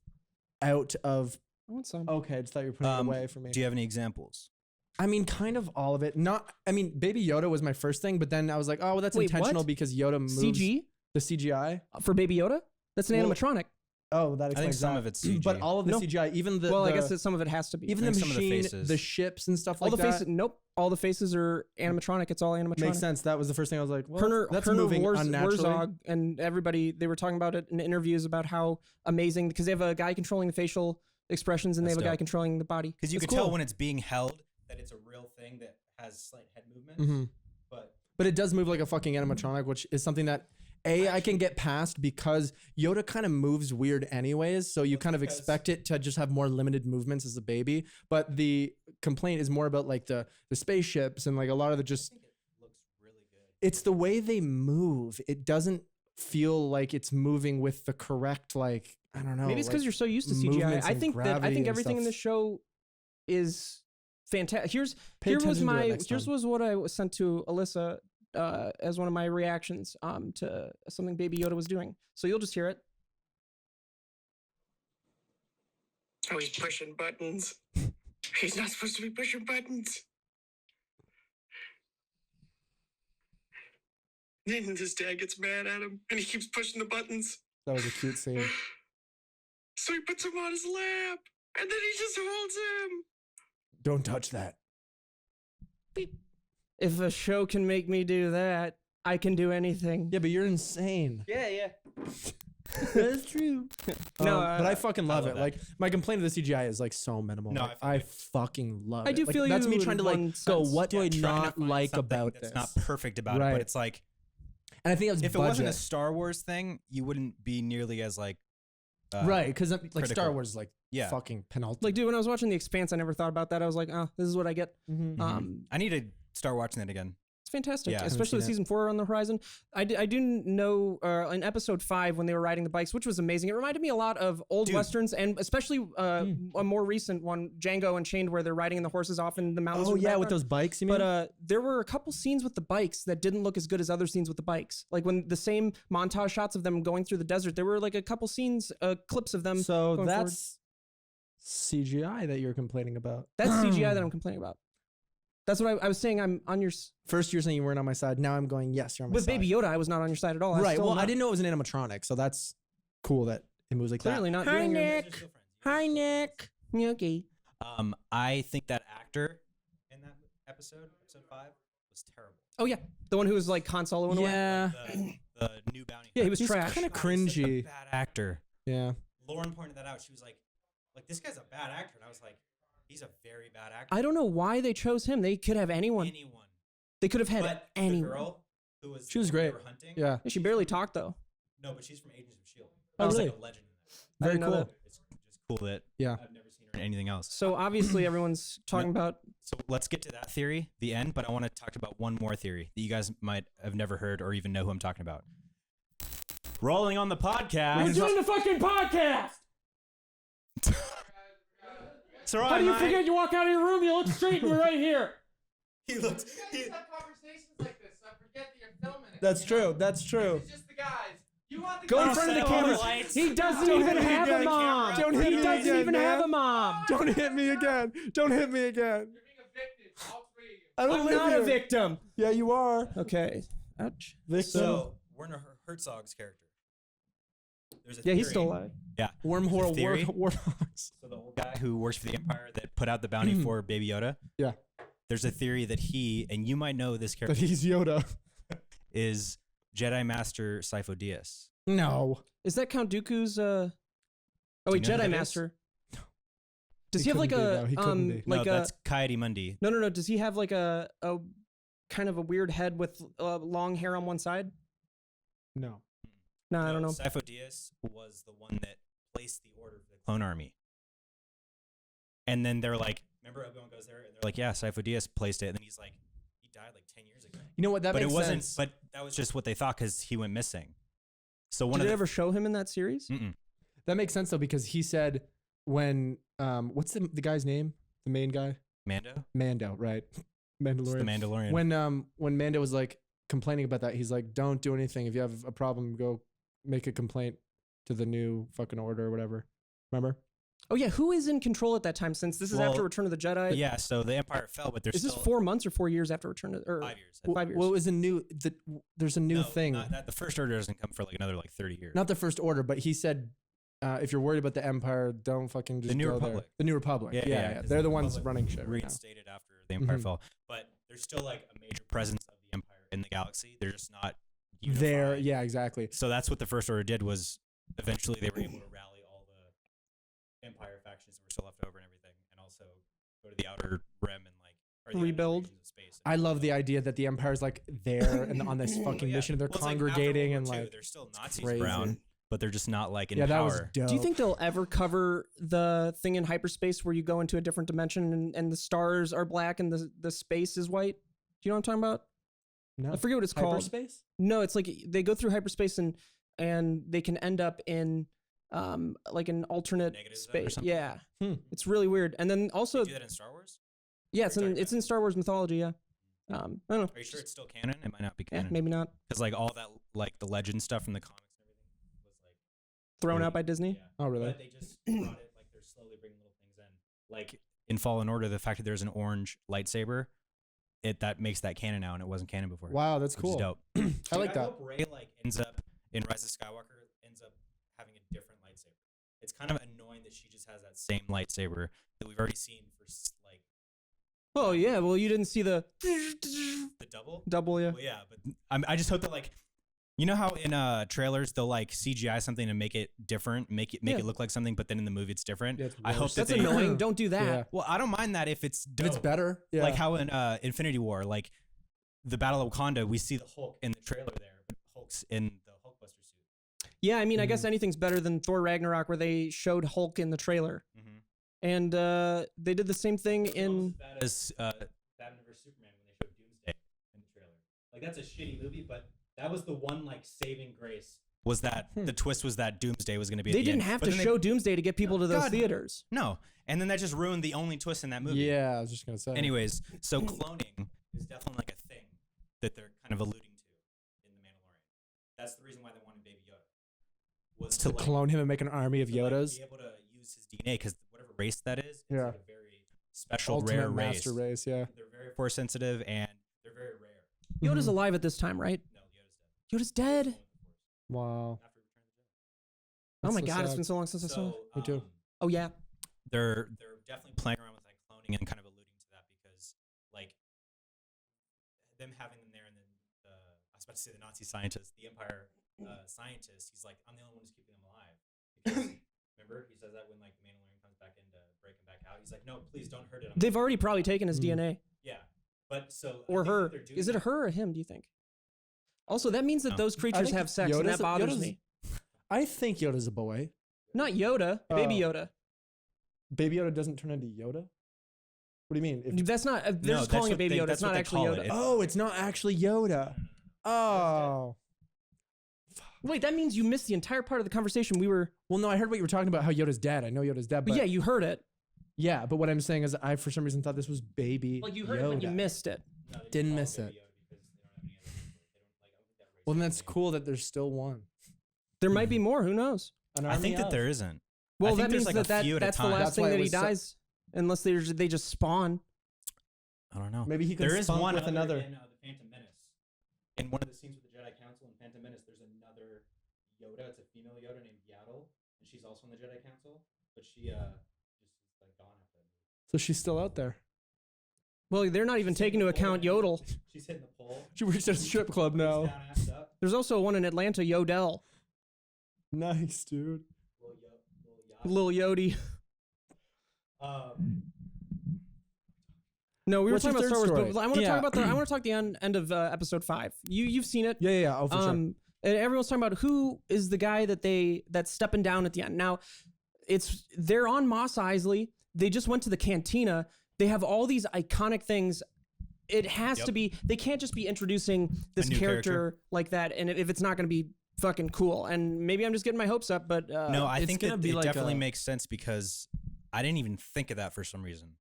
Speaker 1: out of.
Speaker 3: I want some.
Speaker 1: Okay, I just thought you were putting it away for me.
Speaker 2: Do you have any examples?
Speaker 1: I mean, kind of all of it. Not. I mean, Baby Yoda was my first thing, but then I was like, oh, well, that's
Speaker 3: Wait,
Speaker 1: intentional
Speaker 3: what?
Speaker 1: because Yoda moves.
Speaker 3: CG
Speaker 1: The CGI.
Speaker 3: for Baby Yoda? That's an
Speaker 1: Well,
Speaker 3: animatronic.
Speaker 1: Oh, that
Speaker 2: I think
Speaker 1: explains
Speaker 2: some
Speaker 1: that.
Speaker 2: of it's CG.
Speaker 1: But all of the
Speaker 3: No.
Speaker 1: CGI, even the
Speaker 3: Well, I
Speaker 1: the-
Speaker 3: guess some of it has to be.
Speaker 1: even
Speaker 2: I
Speaker 1: the
Speaker 2: think some of the
Speaker 1: machine,
Speaker 2: faces.
Speaker 1: the ships and stuff
Speaker 3: all
Speaker 1: like
Speaker 3: the
Speaker 1: that.
Speaker 3: faces. Nope. All the faces are animatronic. It's all animatronic.
Speaker 1: Makes sense. That was the first thing I was like, well,
Speaker 3: Kerner,
Speaker 1: that's
Speaker 3: Kerner
Speaker 1: moving unnaturally.
Speaker 3: Warzog and everybody, they were talking about it in interviews about how amazing, because they have a guy controlling the facial expressions and they
Speaker 2: That's
Speaker 3: have a guy
Speaker 2: dope.
Speaker 3: controlling the body.
Speaker 2: Because you
Speaker 3: It's
Speaker 2: could tell
Speaker 3: cool.
Speaker 2: when it's being held that it's a real thing that has slight head movements.
Speaker 1: Mhm. But it does move like a fucking animatronic, which is something that I can get past because Yoda kind of moves weird anyways. So you kind of
Speaker 2: because-
Speaker 1: expect it to just have more limited movements as a baby. But the complaint is more about like the spaceships and like a lot of the just,
Speaker 2: I think it looks really good.
Speaker 1: it's the way they move. It doesn't feel like it's moving with the correct, like, I don't know.
Speaker 3: Maybe it's because
Speaker 1: like,
Speaker 3: you're so used to CGI.
Speaker 1: movements
Speaker 3: I
Speaker 1: and
Speaker 3: think
Speaker 1: gravity and
Speaker 3: everything in
Speaker 1: stuff.
Speaker 3: the show is fantastic.
Speaker 1: Pay
Speaker 3: Here's
Speaker 1: attention to it next time.
Speaker 3: what I sent to Alyssa as one of my reactions to something Baby Yoda was doing. So you'll just hear it.
Speaker 5: Oh, he's pushing buttons. He's not supposed to be pushing buttons. Then his dad gets mad at him, and he keeps pushing the buttons.
Speaker 1: That was a cute scene.
Speaker 5: So he puts him on his lap, and then he just holds him.
Speaker 1: Don't touch that.
Speaker 3: If a show can make me do that, I can do anything.
Speaker 1: Yeah, but you're insane.
Speaker 3: Yeah.
Speaker 1: That's true.
Speaker 3: No,
Speaker 1: but I fucking love
Speaker 2: love
Speaker 1: it.
Speaker 2: that.
Speaker 1: Like, my complaint of the CGI is like so minimal.
Speaker 2: No,
Speaker 1: Like,
Speaker 2: I
Speaker 1: I
Speaker 2: feel
Speaker 1: fucking love
Speaker 3: I
Speaker 1: it.
Speaker 3: do
Speaker 1: Like,
Speaker 3: feel
Speaker 1: that's
Speaker 3: you
Speaker 1: me
Speaker 3: in
Speaker 1: trying to like
Speaker 3: one
Speaker 1: go,
Speaker 3: sense.
Speaker 1: what do I
Speaker 2: trying to
Speaker 1: not
Speaker 2: find
Speaker 1: like
Speaker 2: something
Speaker 1: about
Speaker 2: that's
Speaker 1: this?
Speaker 2: not perfect about it,
Speaker 1: Right.
Speaker 2: but it's like,
Speaker 1: And I think it was
Speaker 2: if it
Speaker 1: budget.
Speaker 2: wasn't a Star Wars thing, you wouldn't be nearly as like
Speaker 1: right, because like Star
Speaker 2: critical.
Speaker 1: Wars is like
Speaker 2: Yeah.
Speaker 1: fucking penultimate.
Speaker 3: Like, dude, when I was watching The Expanse, I never thought about that. I was like, oh, this is what I get.
Speaker 1: Mhm.
Speaker 2: I need to start watching it again.
Speaker 3: It's fantastic,
Speaker 2: Yeah. I haven't
Speaker 3: especially with
Speaker 1: seen it.
Speaker 3: season 4 on the horizon. I do know in episode 5 when they were riding the bikes, which was amazing. It reminded me a lot of old
Speaker 2: Dude.
Speaker 3: westerns, and especially a more recent one, Django Unchained, where they're riding the horses off in the mountains.
Speaker 1: Oh
Speaker 3: in the
Speaker 1: yeah, with
Speaker 3: background.
Speaker 1: those bikes, you mean?
Speaker 3: But there were a couple scenes with the bikes that didn't look as good as other scenes with the bikes. Like when the same montage shots of them going through the desert, there were like a couple scenes, clips of them.
Speaker 1: so
Speaker 3: going forward.
Speaker 1: that's CGI that you're complaining about.
Speaker 3: That's CGI that I'm complaining about. That's what I was saying. I'm on your
Speaker 1: First, you're saying you weren't on my side. Now I'm going, yes, you're on my
Speaker 3: with
Speaker 1: side.
Speaker 3: Baby Yoda. I was not on your side at all.
Speaker 1: Right. Well, I didn't know it was an animatronic, so that's cool that it moves like
Speaker 3: Clearly
Speaker 1: that.
Speaker 3: not doing your-
Speaker 2: They're still friends.
Speaker 3: Hi, Nick. Okay.
Speaker 2: I think that actor in that episode 5, was terrible.
Speaker 3: Oh yeah, the one who was like Han Solo in a way.
Speaker 1: Yeah.
Speaker 2: The new bounty.
Speaker 3: Yeah, he was
Speaker 1: He's
Speaker 3: trash.
Speaker 1: kind of
Speaker 2: God, he's such a
Speaker 1: cringy.
Speaker 2: bad actor.
Speaker 1: Yeah.
Speaker 2: Lauren pointed that out. She was like, this guy's a bad actor, and I was like, he's a very bad actor.
Speaker 3: I don't know why they chose him. They could have anyone.
Speaker 2: Anyone.
Speaker 3: They could have had
Speaker 2: But
Speaker 3: anyone.
Speaker 2: the girl who was
Speaker 1: She was
Speaker 2: the one they
Speaker 1: great.
Speaker 2: were hunting,
Speaker 1: Yeah.
Speaker 3: She barely talked though.
Speaker 2: No, but she's from Agents of S.H.I.E.L.D.
Speaker 1: Oh,
Speaker 2: She's
Speaker 1: really?
Speaker 2: like a legend in that.
Speaker 3: I
Speaker 1: Very
Speaker 3: didn't know
Speaker 1: cool.
Speaker 3: that.
Speaker 2: It's just cool that
Speaker 1: Yeah.
Speaker 2: I've never seen her in anything else.
Speaker 3: So obviously everyone's talking about.
Speaker 2: So let's get to that theory, the end, but I want to talk about one more theory that you guys might have never heard or even know who I'm talking about. Rolling on the podcast.
Speaker 3: doing the fucking podcast.
Speaker 2: So
Speaker 3: How do you forget? You walk out of your room, you look straight, and we're right here.
Speaker 2: He looked.
Speaker 6: Conversations like this. I forget that you're filming it.
Speaker 1: That's true. That's true.
Speaker 6: It's just the guys. You want the
Speaker 1: Go in
Speaker 6: guys
Speaker 1: front of the
Speaker 2: Set
Speaker 1: camera.
Speaker 2: all lights.
Speaker 3: He doesn't
Speaker 1: Don't
Speaker 3: even
Speaker 1: hit me
Speaker 3: have a
Speaker 1: again.
Speaker 3: mom.
Speaker 1: Don't hit
Speaker 3: He
Speaker 1: me
Speaker 3: doesn't
Speaker 1: again,
Speaker 3: even have
Speaker 1: man.
Speaker 3: a mom.
Speaker 1: Don't hit me again. Don't hit me again.
Speaker 6: You're being evicted, all three of you.
Speaker 1: I don't
Speaker 3: I'm
Speaker 1: live
Speaker 3: not
Speaker 1: here.
Speaker 3: a victim.
Speaker 1: Yeah, you are.
Speaker 3: Okay. Ouch.
Speaker 1: Victim.
Speaker 2: So Werner Herzog's character. There's a
Speaker 3: Yeah, he's
Speaker 2: theory.
Speaker 3: still alive.
Speaker 2: Yeah.
Speaker 1: Wormhole
Speaker 2: theory?
Speaker 1: warthogs.
Speaker 2: So the old guy who works for the Empire that put out the bounty for Baby Yoda.
Speaker 1: Yeah.
Speaker 2: There's a theory that he, and you might know this
Speaker 1: That
Speaker 2: character,
Speaker 1: he's Yoda.
Speaker 2: is Jedi Master Sifo Dyas.
Speaker 1: No.
Speaker 3: Is that Count Dooku's? Oh
Speaker 2: Do
Speaker 3: wait,
Speaker 2: you know who
Speaker 3: Jedi
Speaker 2: that is?
Speaker 3: Master. Does
Speaker 1: He
Speaker 3: he have like
Speaker 1: couldn't be,
Speaker 3: a
Speaker 1: though. He couldn't be.
Speaker 2: No,
Speaker 3: like a
Speaker 2: that's Coyote Mundi.
Speaker 3: no? Does he have like a kind of a weird head with long hair on one side?
Speaker 1: No.
Speaker 3: No, I don't know.
Speaker 2: Sifo Dyas was the one that placed the order for the clone army. And then they're like, remember Obi-Wan goes there, and they're like, yeah, Sifo Dyas placed it. And then he's like, he died like 10 years ago.
Speaker 1: You know what? That
Speaker 2: But it
Speaker 1: makes
Speaker 2: wasn't,
Speaker 1: sense.
Speaker 2: but that was just what they thought because he went missing. So one
Speaker 3: Did
Speaker 2: of
Speaker 3: they
Speaker 2: the,
Speaker 3: ever show him in that series?
Speaker 2: Mm-mm.
Speaker 1: That makes sense though, because he said when what's the guy's name? The main guy?
Speaker 2: Mando?
Speaker 1: Mando, right?
Speaker 2: It's
Speaker 1: Mandalorian.
Speaker 2: the Mandalorian.
Speaker 1: When Mando was like complaining about that, he's like, "Don't do anything. If you have a problem, go make a complaint to the new fucking order or whatever." Remember?
Speaker 3: Oh yeah, who is in control at that time? Since this is after
Speaker 2: Well,
Speaker 3: Return of the Jedi.
Speaker 2: yeah, so the Empire fell, but there's
Speaker 3: Is this
Speaker 2: still
Speaker 3: 4 months or 4 years after Return of or
Speaker 2: 5 years.
Speaker 3: Well, 5 years.
Speaker 1: Well, it was a new. There's a new
Speaker 2: No,
Speaker 1: thing.
Speaker 2: Not, the First Order doesn't come for like another like 30 years.
Speaker 1: Not the First Order, but he said, if you're worried about the Empire, don't fucking just
Speaker 2: New
Speaker 1: go
Speaker 2: Republic.
Speaker 1: there. The New Republic.
Speaker 2: Yeah,
Speaker 1: Yeah.
Speaker 2: 'cause
Speaker 1: They're the ones
Speaker 2: Republic
Speaker 1: running shit right now.
Speaker 2: reinstated after the Empire
Speaker 1: Mhm.
Speaker 2: fell, but there's still like a major presence of the Empire in the galaxy. They're just not
Speaker 1: There,
Speaker 2: unified.
Speaker 1: yeah, exactly.
Speaker 2: So that's what the First Order did was eventually they were able to rally all the Empire factions that were still left over and everything, and also go to the Outer Rim and like or the other
Speaker 3: Rebuild.
Speaker 2: regions of space and
Speaker 1: I love the
Speaker 2: rebuild.
Speaker 1: idea that the Empire's like there and on this
Speaker 2: Well,
Speaker 1: fucking
Speaker 2: yeah.
Speaker 1: mission. They're
Speaker 2: Well, it's like after
Speaker 1: congregating
Speaker 2: World
Speaker 1: and
Speaker 2: War II,
Speaker 1: like
Speaker 2: there's still Nazis
Speaker 1: crazy.
Speaker 2: around, but they're just not like in
Speaker 1: yeah, that
Speaker 2: power.
Speaker 1: was dope.
Speaker 3: Do you think they'll ever cover the thing in hyperspace where you go into a different dimension and the stars are black and the space is white? Do you know what I'm talking about?
Speaker 1: No.
Speaker 3: I forget what it's called.
Speaker 1: Hyperspace?
Speaker 3: No, it's like they go through hyperspace and they can end up in like an alternate
Speaker 2: Negative zone or
Speaker 3: space.
Speaker 2: something?
Speaker 3: Yeah,
Speaker 1: Hmm.
Speaker 3: it's really weird. And then also,
Speaker 2: They do that in Star Wars?
Speaker 3: yeah,
Speaker 2: What
Speaker 3: it's
Speaker 2: are you
Speaker 3: in
Speaker 2: talking
Speaker 3: it's in Star Wars mythology. Yeah, I don't know.
Speaker 2: Are you sure it's still canon? It might not be
Speaker 3: Yeah,
Speaker 2: canon.
Speaker 3: maybe not.
Speaker 2: Because like all that, like the legend stuff from the comics and everything was like
Speaker 3: Thrown
Speaker 2: really-
Speaker 3: out by Disney.
Speaker 2: Yeah.
Speaker 1: Oh, really?
Speaker 2: But they just brought it like they're slowly bringing little things in. Like in Fallen Order, the fact that there's an orange lightsaber, that makes that canon now, and it wasn't canon before.
Speaker 1: Wow, that's
Speaker 2: which
Speaker 1: cool.
Speaker 2: is dope.
Speaker 1: I like that.
Speaker 2: I hope Rey like ends up in Rise of Skywalker ends up having a different lightsaber. It's kind of annoying that she just has that same lightsaber that we've already seen for like
Speaker 3: Oh yeah, well you didn't see the
Speaker 2: the double.
Speaker 3: double, yeah.
Speaker 2: Well, yeah, but I just hope that like, you know how in trailers they'll like CGI something to make it different, make it look like something, but then in the movie it's different.
Speaker 1: Yeah, it's
Speaker 2: I hope
Speaker 1: worse.
Speaker 2: that
Speaker 3: That's
Speaker 2: they,
Speaker 3: annoying. Don't do that.
Speaker 1: Yeah.
Speaker 2: Well, I don't mind that if it's dope.
Speaker 1: If it's better. Yeah.
Speaker 2: Like how in Infinity War, like the Battle of Wakanda, we see the Hulk in the trailer there, but Hulk's in the Hulkbuster suit.
Speaker 3: Yeah, I mean, I guess anything's better than Thor Ragnarok, where they showed Hulk in the trailer, and they did the same thing in.
Speaker 2: That is Batman vs Superman when they showed Doomsday in the trailer. Like that's a shitty movie, but that was the one like saving grace. Was that the twist was that Doomsday was going to be? At
Speaker 3: They
Speaker 2: the
Speaker 3: didn't
Speaker 2: end.
Speaker 3: have
Speaker 2: But
Speaker 3: to
Speaker 2: then
Speaker 3: show Doomsday to get people to those
Speaker 2: God.
Speaker 3: theaters.
Speaker 2: No, and then that just ruined the only twist in that movie.
Speaker 1: Yeah, I was just gonna say.
Speaker 2: Anyways, so cloning is definitely like a thing that they're kind of alluding to in the Mandalorian. That's the reason why they wanted Baby Yoda. Was
Speaker 1: to
Speaker 2: like,
Speaker 1: clone him and make an army of
Speaker 2: to, like,
Speaker 1: Yodas.
Speaker 2: be able to use his DNA because whatever race that is, it's
Speaker 1: Yeah.
Speaker 2: like a very special,
Speaker 1: Ultimate
Speaker 2: rare
Speaker 1: master race. Yeah.
Speaker 2: They're very force sensitive and they're very rare.
Speaker 3: Yoda's alive at this time, right?
Speaker 2: No, Yoda's
Speaker 3: Yoda's
Speaker 2: dead.
Speaker 3: dead.
Speaker 1: Wow.
Speaker 2: After Return of the Jedi.
Speaker 3: Oh
Speaker 1: That's
Speaker 3: my
Speaker 1: so
Speaker 3: god, it's
Speaker 1: sad.
Speaker 3: been so long since I saw it.
Speaker 1: Me too.
Speaker 3: Oh yeah.
Speaker 2: They're definitely playing around with like cloning and kind of alluding to that because like them having them there and then I was about to say the Nazi scientist, the Empire scientist, he's like, I'm the only one who's keeping them alive. Because remember, he says that when like the Mandalorian comes back in to break him back out, he's like, no, please don't hurt it.
Speaker 3: They've already probably taken his DNA.
Speaker 2: Yeah, but so
Speaker 3: Or
Speaker 2: I think
Speaker 3: her.
Speaker 2: that they're doing
Speaker 3: Is it
Speaker 2: that-
Speaker 3: her or him, do you think? Also, that means that
Speaker 2: No.
Speaker 3: those creatures
Speaker 1: think
Speaker 3: have sex, and that bothers me.
Speaker 1: I think Yoda's a boy.
Speaker 3: Not Yoda, Baby
Speaker 1: Oh.
Speaker 3: Yoda.
Speaker 1: Baby Yoda doesn't turn into Yoda. What do you mean? If,
Speaker 3: That's not. They're
Speaker 2: No,
Speaker 3: just
Speaker 2: that's
Speaker 3: calling it
Speaker 2: what
Speaker 3: Baby
Speaker 2: they-
Speaker 3: Yoda.
Speaker 2: that's
Speaker 3: It's
Speaker 2: what
Speaker 3: not
Speaker 2: they
Speaker 3: actually
Speaker 2: call it.
Speaker 3: Yoda.
Speaker 2: It's-
Speaker 1: oh, it's not actually Yoda. Oh.
Speaker 3: Wait, that means you missed the entire part of the conversation. We were.
Speaker 1: Well, no, I heard what you were talking about. How Yoda's dead. I know Yoda's dead, but
Speaker 3: yeah, you heard it.
Speaker 1: yeah. But what I'm saying is, I for some reason thought this was Baby.
Speaker 3: Like you heard
Speaker 1: Yoda.
Speaker 3: it, but you missed it.
Speaker 2: No, they just
Speaker 1: Didn't
Speaker 2: call
Speaker 1: miss
Speaker 2: Baby
Speaker 1: it.
Speaker 2: Yoda because they don't have any other names for it. They don't, like, I don't think that race
Speaker 1: Well, then
Speaker 2: has
Speaker 1: that's
Speaker 2: a name.
Speaker 1: cool that there's still one.
Speaker 3: There might be more. Who knows?
Speaker 1: An
Speaker 2: I think
Speaker 1: army
Speaker 2: that
Speaker 1: of.
Speaker 2: there isn't.
Speaker 3: Well,
Speaker 2: I think
Speaker 3: that
Speaker 2: there's
Speaker 3: means
Speaker 2: like a few at a
Speaker 3: that's the
Speaker 2: time.
Speaker 3: last
Speaker 1: That's
Speaker 3: thing
Speaker 1: why it
Speaker 3: that he
Speaker 1: was so-
Speaker 3: dies, unless they just spawn.
Speaker 2: I don't know.
Speaker 1: Maybe he can
Speaker 2: There is
Speaker 1: spunk
Speaker 2: one
Speaker 1: with
Speaker 2: other
Speaker 1: another.
Speaker 2: in the Phantom Menace. In one of the scenes with the Jedi Council in Phantom Menace, there's another Yoda. It's a female Yoda named Yaddle, and she's also in the Jedi Council, but she just is like gone after that.
Speaker 1: So she's still out there.
Speaker 3: Well, they're not even taking into account Yodel.
Speaker 2: She's hitting the pole.
Speaker 1: She works at a strip club now.
Speaker 2: Down, ass up.
Speaker 3: There's also one in Atlanta, Yodel,
Speaker 1: Nice, dude.
Speaker 2: Little Yaddle.
Speaker 3: Lil Yodi. No, we
Speaker 1: What's
Speaker 3: were
Speaker 1: your
Speaker 3: talking about
Speaker 1: third
Speaker 3: Star Wars,
Speaker 1: story?
Speaker 3: but I want to
Speaker 1: Yeah.
Speaker 3: talk about I want to talk the end of episode 5. You've seen it.
Speaker 1: Yeah, yeah, yeah. Oh, for sure.
Speaker 3: And everyone's talking about who is the guy that's stepping down at the end. Now, they're on Mos Eisley. They just went to the cantina. They have all these iconic things. It has
Speaker 2: Yep.
Speaker 3: to be. They can't just be introducing this
Speaker 2: new
Speaker 3: character
Speaker 2: character.
Speaker 3: like that, and if it's not going to be fucking cool. And maybe I'm just getting my hopes up, but
Speaker 2: No, I
Speaker 1: it's
Speaker 2: think
Speaker 1: gonna
Speaker 2: that
Speaker 1: be
Speaker 2: it
Speaker 1: like
Speaker 2: definitely
Speaker 1: a-
Speaker 2: makes sense because I didn't even think of that for some reason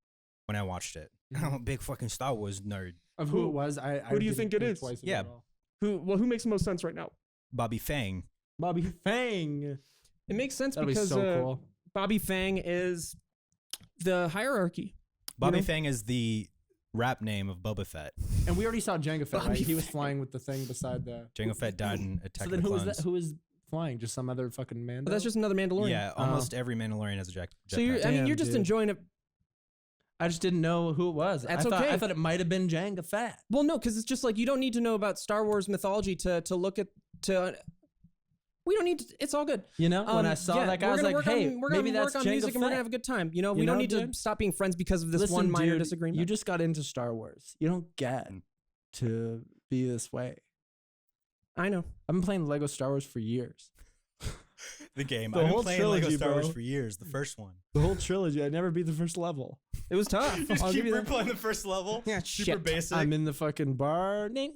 Speaker 2: when I watched it. I'm a big fucking Star Wars nerd.
Speaker 1: Of who it was, I
Speaker 3: who do you
Speaker 1: didn't
Speaker 3: think it is?
Speaker 1: twice
Speaker 2: Yeah.
Speaker 1: about
Speaker 3: who makes the most sense right now?
Speaker 2: Bobby Fang.
Speaker 1: Bobby Fang.
Speaker 3: It makes sense
Speaker 1: That'd be
Speaker 3: because
Speaker 1: so cool.
Speaker 3: Bobby Fang is the hierarchy.
Speaker 2: Bobby
Speaker 3: know?
Speaker 2: Fang is the rap name of Boba Fett.
Speaker 1: And we already saw Jango Fett, right?
Speaker 3: Bobby
Speaker 1: He was
Speaker 3: Fang.
Speaker 1: flying with the thing beside the.
Speaker 2: Jango Fett died in Attack
Speaker 1: So
Speaker 2: of
Speaker 1: then
Speaker 2: the
Speaker 1: who was
Speaker 2: Clones.
Speaker 1: that? Who was flying? Just some other fucking man.
Speaker 3: But that's just another Mandalorian.
Speaker 2: Yeah, almost every Mandalorian has a jetpack.
Speaker 3: So you're
Speaker 1: Damn,
Speaker 3: you're just
Speaker 1: dude.
Speaker 3: enjoying it.
Speaker 1: I just didn't know who it was.
Speaker 3: That's
Speaker 1: I thought,
Speaker 3: okay.
Speaker 1: I thought it might have been Jango Fett.
Speaker 3: Well, no, because it's just like you don't need to know about Star Wars mythology to look at to. We don't need to. It's all good.
Speaker 1: You know, when I saw
Speaker 3: yeah,
Speaker 1: that guy, I
Speaker 3: we're
Speaker 1: was
Speaker 3: gonna
Speaker 1: like,
Speaker 3: work
Speaker 1: "Hey,
Speaker 3: on, we're
Speaker 1: maybe
Speaker 3: gonna
Speaker 1: that's
Speaker 3: work on
Speaker 1: Jango
Speaker 3: music and we're
Speaker 1: Fett."
Speaker 3: gonna have a good time. You know, we
Speaker 1: You
Speaker 3: don't
Speaker 1: know,
Speaker 3: need to
Speaker 1: dude?
Speaker 3: stop being friends because of this
Speaker 1: Listen,
Speaker 3: one minor
Speaker 1: dude,
Speaker 3: disagreement.
Speaker 1: You just got into Star Wars. You don't get to be this way.
Speaker 3: I know.
Speaker 1: I've been playing Lego Star Wars for years.
Speaker 2: The game.
Speaker 1: The
Speaker 2: I've been
Speaker 1: whole
Speaker 2: playing Lego
Speaker 1: trilogy,
Speaker 2: Star Wars
Speaker 1: bro.
Speaker 2: for years. The first one.
Speaker 1: The whole trilogy. I never beat the first level.
Speaker 3: It was tough.
Speaker 2: Just
Speaker 3: I'll
Speaker 2: keep
Speaker 3: give you that.
Speaker 2: replaying the first level.
Speaker 3: Yeah,
Speaker 2: Super
Speaker 3: shit.
Speaker 2: basic.
Speaker 1: I'm in the fucking bar. You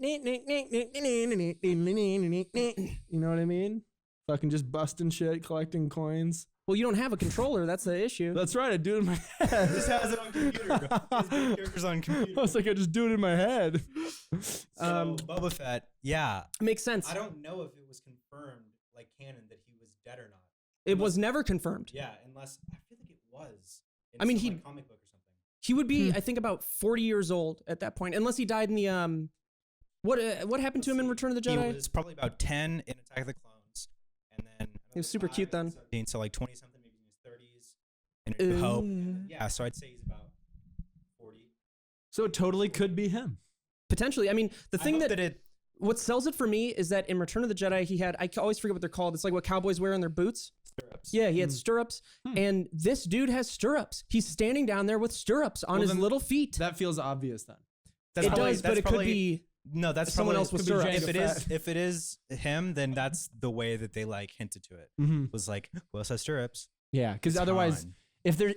Speaker 1: know what I mean? Fucking just busting shit, collecting coins.
Speaker 3: Well, you don't have a controller. That's the issue.
Speaker 1: That's right. I do it in my head.
Speaker 2: Just has it on computer. Bro. His big character's on
Speaker 1: I
Speaker 2: computer.
Speaker 1: was like, I just do it in my head.
Speaker 2: So, Boba Fett. Yeah.
Speaker 3: Makes sense.
Speaker 2: I don't know if it was confirmed, like canon, that he was dead or not.
Speaker 3: It was never confirmed.
Speaker 2: Yeah, unless I feel like it was. In
Speaker 3: I mean,
Speaker 2: some,
Speaker 3: he-
Speaker 2: like, comic book or something.
Speaker 3: He would be, I think, about 40 years old at that point, unless he died in the What happened to him in Return of the Jedi?
Speaker 2: He was probably about 10 in Attack of the Clones, and then
Speaker 3: He was super cute then.
Speaker 2: 17, so like 20 something, maybe in his 30s. And in New Hope. Yeah, so I'd say he's about 40.
Speaker 1: So it totally could be him.
Speaker 3: Potentially. I mean, the thing
Speaker 2: I hope
Speaker 3: that
Speaker 2: it.
Speaker 3: what sells it for me is that in Return of the Jedi, he had, I always forget what they're called. It's like what cowboys wear on their boots.
Speaker 2: Stirrups.
Speaker 3: Yeah, he had stirrups, and this dude has stirrups. He's standing down there with stirrups on
Speaker 1: Well,
Speaker 3: his
Speaker 1: then
Speaker 3: little feet.
Speaker 1: That feels obvious then.
Speaker 2: That's
Speaker 3: It
Speaker 2: probably-
Speaker 3: does, but
Speaker 2: that's
Speaker 3: it could
Speaker 2: probably-
Speaker 3: be
Speaker 2: No, that's
Speaker 3: someone
Speaker 2: probably,
Speaker 3: else with
Speaker 1: could be
Speaker 3: stirrups.
Speaker 1: Jango
Speaker 2: if it is him, then that's the way that they like hinted to it.
Speaker 1: Mm-hmm.
Speaker 2: Was like, who else has stirrups?
Speaker 1: Yeah, because
Speaker 2: It's
Speaker 1: otherwise,
Speaker 2: Han.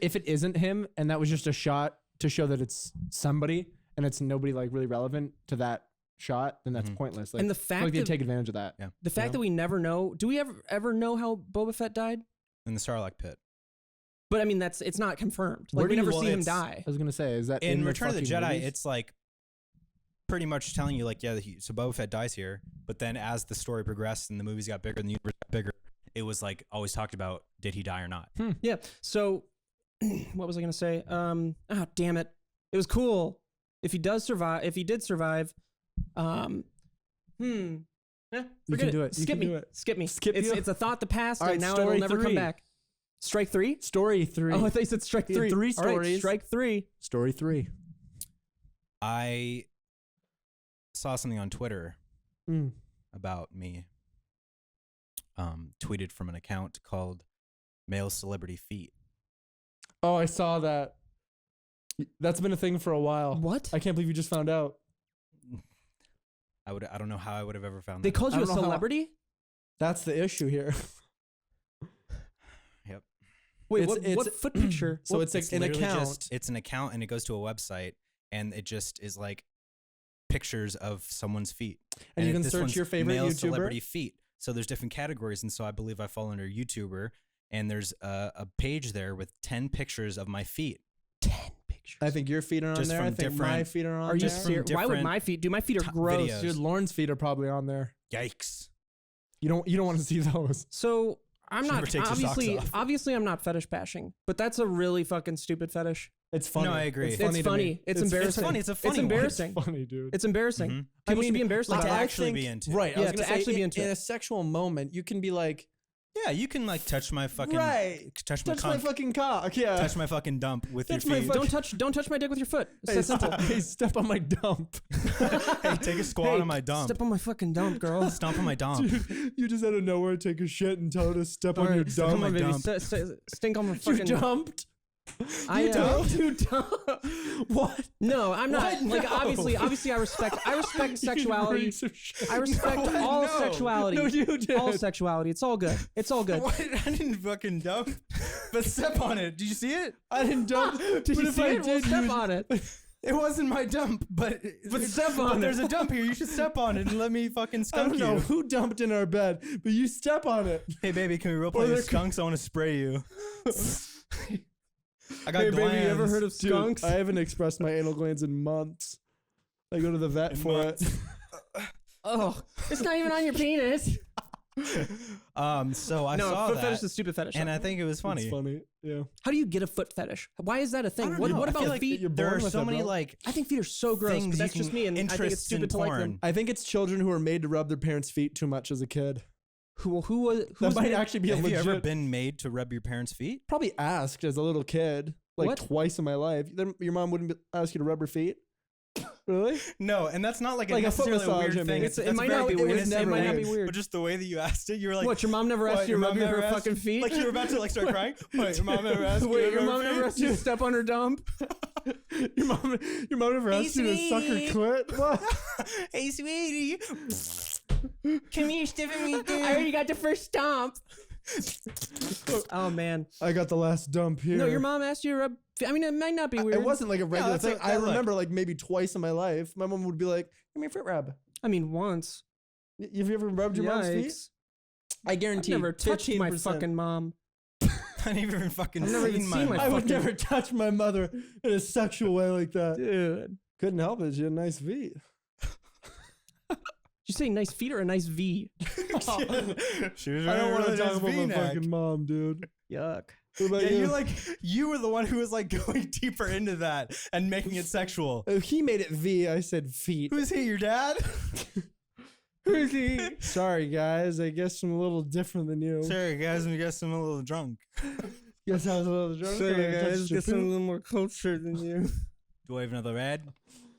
Speaker 1: if it isn't him and that was just a shot to show that it's somebody and it's nobody like really relevant to that shot, then that's
Speaker 2: Mhm.
Speaker 1: pointless. Like,
Speaker 3: And the
Speaker 1: I feel
Speaker 3: fact
Speaker 1: like they
Speaker 3: that
Speaker 1: take advantage of that.
Speaker 2: Yeah.
Speaker 3: the fact
Speaker 1: know?
Speaker 3: that we never know. Do we ever know how Boba Fett died?
Speaker 2: In the Sarlacc pit.
Speaker 3: But I mean, it's not confirmed.
Speaker 1: Where
Speaker 3: Like we
Speaker 1: do you-
Speaker 3: never
Speaker 1: well,
Speaker 3: see him
Speaker 2: it's-
Speaker 3: die.
Speaker 1: I was gonna say, is that
Speaker 2: In
Speaker 1: the
Speaker 2: Return of the
Speaker 1: fucking
Speaker 2: Jedi,
Speaker 1: movies?
Speaker 2: it's like pretty much telling you like, yeah, so Boba Fett dies here, but then as the story progressed and the movies got bigger and the universe got bigger, it was like always talked about, did he die or not?
Speaker 3: Yeah. So, what was I gonna say? Oh, damn it! It was cool. If he does survive, if he did survive, forget
Speaker 1: can do it. You
Speaker 3: Skip
Speaker 1: can
Speaker 3: me.
Speaker 1: do it.
Speaker 3: Skip me.
Speaker 1: Skip
Speaker 3: it's
Speaker 1: you?
Speaker 3: it's a thought that passed,
Speaker 1: All right,
Speaker 3: and now
Speaker 1: story
Speaker 3: it'll never come
Speaker 1: 3.
Speaker 3: back. Strike 3.
Speaker 1: Story 3.
Speaker 3: Oh, I thought you said strike
Speaker 1: He had
Speaker 3: 3.
Speaker 1: 3
Speaker 3: All right,
Speaker 1: stories.
Speaker 3: strike 3.
Speaker 1: Story 3.
Speaker 2: I saw something on Twitter
Speaker 1: Mm.
Speaker 2: about me, tweeted from an account called Male Celebrity Feet.
Speaker 1: Oh, I saw that. That's been a thing for a while.
Speaker 3: What?
Speaker 1: I can't believe you just found out.
Speaker 2: I don't know how I would have ever found
Speaker 3: They
Speaker 2: that.
Speaker 3: called
Speaker 1: I
Speaker 3: you a
Speaker 1: don't know how-
Speaker 3: celebrity?
Speaker 1: That's the issue here.
Speaker 2: Yep.
Speaker 3: Wait,
Speaker 1: It's-
Speaker 3: what foot picture?
Speaker 1: So it's like an
Speaker 2: literally
Speaker 1: account.
Speaker 2: it's an account and it goes to a website and it just is like pictures of someone's feet.
Speaker 1: And you can
Speaker 2: this
Speaker 1: search
Speaker 2: one's
Speaker 1: your favorite
Speaker 2: male
Speaker 1: YouTuber?
Speaker 2: celebrity feet. So there's different categories, and so I believe I fall under YouTuber. And there's a page there with 10 pictures of my feet.
Speaker 3: 10 pictures.
Speaker 1: I think your feet are on
Speaker 2: Just
Speaker 1: there. I
Speaker 2: from
Speaker 1: think my
Speaker 2: different-
Speaker 1: feet are on
Speaker 3: Are you
Speaker 1: there.
Speaker 2: from
Speaker 3: serious? Why would
Speaker 2: different
Speaker 3: my feet? Dude, my feet are
Speaker 2: t-
Speaker 3: gross.
Speaker 2: videos.
Speaker 1: Dude, Lauren's feet are probably on there.
Speaker 2: Yikes!
Speaker 1: You don't want to see those.
Speaker 3: So I'm
Speaker 2: She
Speaker 3: not
Speaker 2: never takes her socks off.
Speaker 3: obviously I'm not fetish bashing, but that's a really fucking stupid fetish.
Speaker 1: It's funny.
Speaker 2: No, I agree.
Speaker 1: It's
Speaker 2: It's
Speaker 1: funny. to
Speaker 3: funny.
Speaker 1: me.
Speaker 3: It's embarrassing.
Speaker 2: funny. It's a funny
Speaker 3: It's
Speaker 2: one.
Speaker 3: embarrassing.
Speaker 1: It's funny, dude.
Speaker 3: It's embarrassing.
Speaker 2: Mhm.
Speaker 3: People should be embarrassed
Speaker 2: like
Speaker 3: about
Speaker 2: to
Speaker 3: it.
Speaker 2: actually be into.
Speaker 1: Right. I
Speaker 3: Yeah,
Speaker 1: was gonna
Speaker 3: to
Speaker 1: say,
Speaker 3: actually be into
Speaker 1: in
Speaker 3: it.
Speaker 1: a sexual moment, you can be like,
Speaker 2: Yeah, you can like touch my fucking
Speaker 1: right,
Speaker 2: touch my
Speaker 1: touch my
Speaker 2: cunt,
Speaker 1: fucking cock. Yeah.
Speaker 2: touch my fucking dump with your
Speaker 1: Touch my
Speaker 2: feet.
Speaker 3: Don't touch my dick with your foot. It's
Speaker 1: Hey,
Speaker 3: that simple.
Speaker 1: hey, step on my dump.
Speaker 2: Hey, take a squat
Speaker 3: Hey,
Speaker 2: on my dump.
Speaker 3: Step on my fucking dump, girl.
Speaker 2: Stomp on my dump.
Speaker 1: Dude, you just out of nowhere take a shit and tell her to step on
Speaker 3: Alright,
Speaker 1: your
Speaker 3: step on
Speaker 1: dump.
Speaker 3: my baby.
Speaker 2: dump.
Speaker 3: Stink on my
Speaker 1: You
Speaker 3: fucking.
Speaker 1: dumped?
Speaker 3: I
Speaker 1: You dumped?
Speaker 3: You dumped.
Speaker 1: What?
Speaker 3: No, I'm not.
Speaker 1: What?
Speaker 3: Like
Speaker 1: No.
Speaker 3: obviously, I respect
Speaker 1: You
Speaker 3: sexuality.
Speaker 1: piece of shit.
Speaker 3: I respect
Speaker 2: No,
Speaker 3: all
Speaker 2: no.
Speaker 3: sexuality.
Speaker 1: No, you did.
Speaker 3: All sexuality. It's all good. It's all good.
Speaker 2: What? I didn't fucking dump, but step on it. Did you see it?
Speaker 1: I didn't dump.
Speaker 3: Did
Speaker 1: but
Speaker 3: you
Speaker 1: if
Speaker 3: see
Speaker 1: I
Speaker 3: it? Well,
Speaker 1: did,
Speaker 3: step
Speaker 1: you-
Speaker 3: on it.
Speaker 2: It wasn't my dump, but
Speaker 3: step on it.
Speaker 2: There's a dump here. You should step on it and let me fucking
Speaker 1: I
Speaker 2: skunk
Speaker 1: don't know
Speaker 2: you.
Speaker 1: who dumped in our bed, but you step on it.
Speaker 2: Hey baby, can we
Speaker 1: Or
Speaker 2: roleplay
Speaker 1: there
Speaker 2: the skunks? I want to spray you. I got
Speaker 1: Hey,
Speaker 2: glands.
Speaker 1: baby, you ever heard of
Speaker 3: Dude,
Speaker 1: skunks? I haven't expressed my anal glands in months. I go to the vet
Speaker 2: In
Speaker 1: for
Speaker 2: months.
Speaker 1: it.
Speaker 3: Oh, it's not even on your penis.
Speaker 2: So I
Speaker 3: no,
Speaker 2: saw
Speaker 3: foot
Speaker 2: that,
Speaker 3: fetish is a stupid fetish.
Speaker 2: and I think it was funny.
Speaker 1: It's funny. Yeah.
Speaker 3: How do you get a foot fetish? Why is that a thing?
Speaker 2: I don't
Speaker 3: What,
Speaker 2: know.
Speaker 3: what
Speaker 2: I
Speaker 3: about
Speaker 2: feel like
Speaker 3: feet?
Speaker 1: you're
Speaker 2: There
Speaker 1: born
Speaker 2: are
Speaker 1: with
Speaker 2: so
Speaker 1: it,
Speaker 2: many
Speaker 1: bro.
Speaker 2: like
Speaker 3: I think feet are so gross,
Speaker 2: things
Speaker 3: but
Speaker 2: you
Speaker 3: that's just
Speaker 2: can-
Speaker 3: me, and I think it's
Speaker 2: interests
Speaker 3: stupid
Speaker 2: in
Speaker 3: to like them.
Speaker 2: porn.
Speaker 1: I think it's children who are made to rub their parents' feet too much as a kid.
Speaker 3: Who
Speaker 1: That
Speaker 3: who's
Speaker 1: might
Speaker 3: made-
Speaker 1: actually be a
Speaker 2: Have
Speaker 1: legit.
Speaker 2: you ever been made to rub your parents' feet?
Speaker 1: Probably asked as a little kid, like
Speaker 3: What?
Speaker 1: twice in my life. Then your mom wouldn't ask you to rub her feet. Really?
Speaker 2: No, and that's not like,
Speaker 1: Like a foot
Speaker 2: necessarily a
Speaker 1: massage,
Speaker 2: weird
Speaker 1: I
Speaker 2: thing.
Speaker 1: mean.
Speaker 3: It
Speaker 2: That's
Speaker 3: might
Speaker 2: very
Speaker 3: not be
Speaker 2: weird.
Speaker 3: weird.
Speaker 1: was
Speaker 3: It
Speaker 1: never
Speaker 3: might not be
Speaker 1: weird.
Speaker 3: weird.
Speaker 2: But just the way that you asked it, you were like,
Speaker 3: What, your mom never asked
Speaker 2: what,
Speaker 3: you to
Speaker 2: your
Speaker 3: rub
Speaker 2: mom
Speaker 3: her
Speaker 2: never asked-
Speaker 3: fucking feet?
Speaker 2: Like you were about to like start crying. Wait, your mom never asked you
Speaker 3: Wait,
Speaker 2: to
Speaker 3: your
Speaker 2: rub
Speaker 3: mom
Speaker 2: her
Speaker 3: never
Speaker 2: feet?
Speaker 3: asked you to step on her dump?
Speaker 1: Your mom never
Speaker 2: Hey,
Speaker 1: asked you to suck her
Speaker 2: sweetie.
Speaker 1: clit? What?
Speaker 2: Hey, sweetie. Come here, step on me,
Speaker 3: I already got the first stomp. Oh man.
Speaker 1: I got the last dump here.
Speaker 3: No, your mom asked you to rub. I mean, it might not be weird.
Speaker 1: It wasn't like a regular
Speaker 2: that's
Speaker 1: thing.
Speaker 2: a-
Speaker 1: I
Speaker 2: look.
Speaker 1: remember like maybe twice in my life, my mom would be like, "Give me a foot rub."
Speaker 3: I mean, once.
Speaker 1: Have you ever rubbed your mom's feet?
Speaker 3: Yikes.
Speaker 1: I
Speaker 3: I've
Speaker 1: guarantee.
Speaker 3: never touched my
Speaker 1: 15%.
Speaker 3: fucking mom.
Speaker 2: I ain't even fucking
Speaker 3: I've never even
Speaker 2: seen
Speaker 3: seen
Speaker 2: my.
Speaker 3: my
Speaker 1: I would
Speaker 3: fucking-
Speaker 1: never touch my mother in a sexual way like that.
Speaker 3: Dude.
Speaker 1: Couldn't help it. She had nice feet.
Speaker 3: Did you say nice feet or a nice V?
Speaker 2: She was
Speaker 1: I don't want to
Speaker 2: really
Speaker 1: talk
Speaker 2: nice
Speaker 1: about my
Speaker 2: V-neck.
Speaker 1: fucking mom, dude.
Speaker 3: Yuck.
Speaker 1: What about
Speaker 2: Yeah,
Speaker 1: you?
Speaker 2: you were the one who was like going deeper into that and making it sexual.
Speaker 1: He made it V. I said feet.
Speaker 2: Who's he? Your dad?
Speaker 3: Who's he?
Speaker 1: Sorry, guys. I guess I'm a little different than you.
Speaker 2: Sorry, guys. I guess I'm a little drunk.
Speaker 1: Guess I was a little drunk. and I touched your poop.
Speaker 3: little more cultured than you.
Speaker 2: Do I have another ad?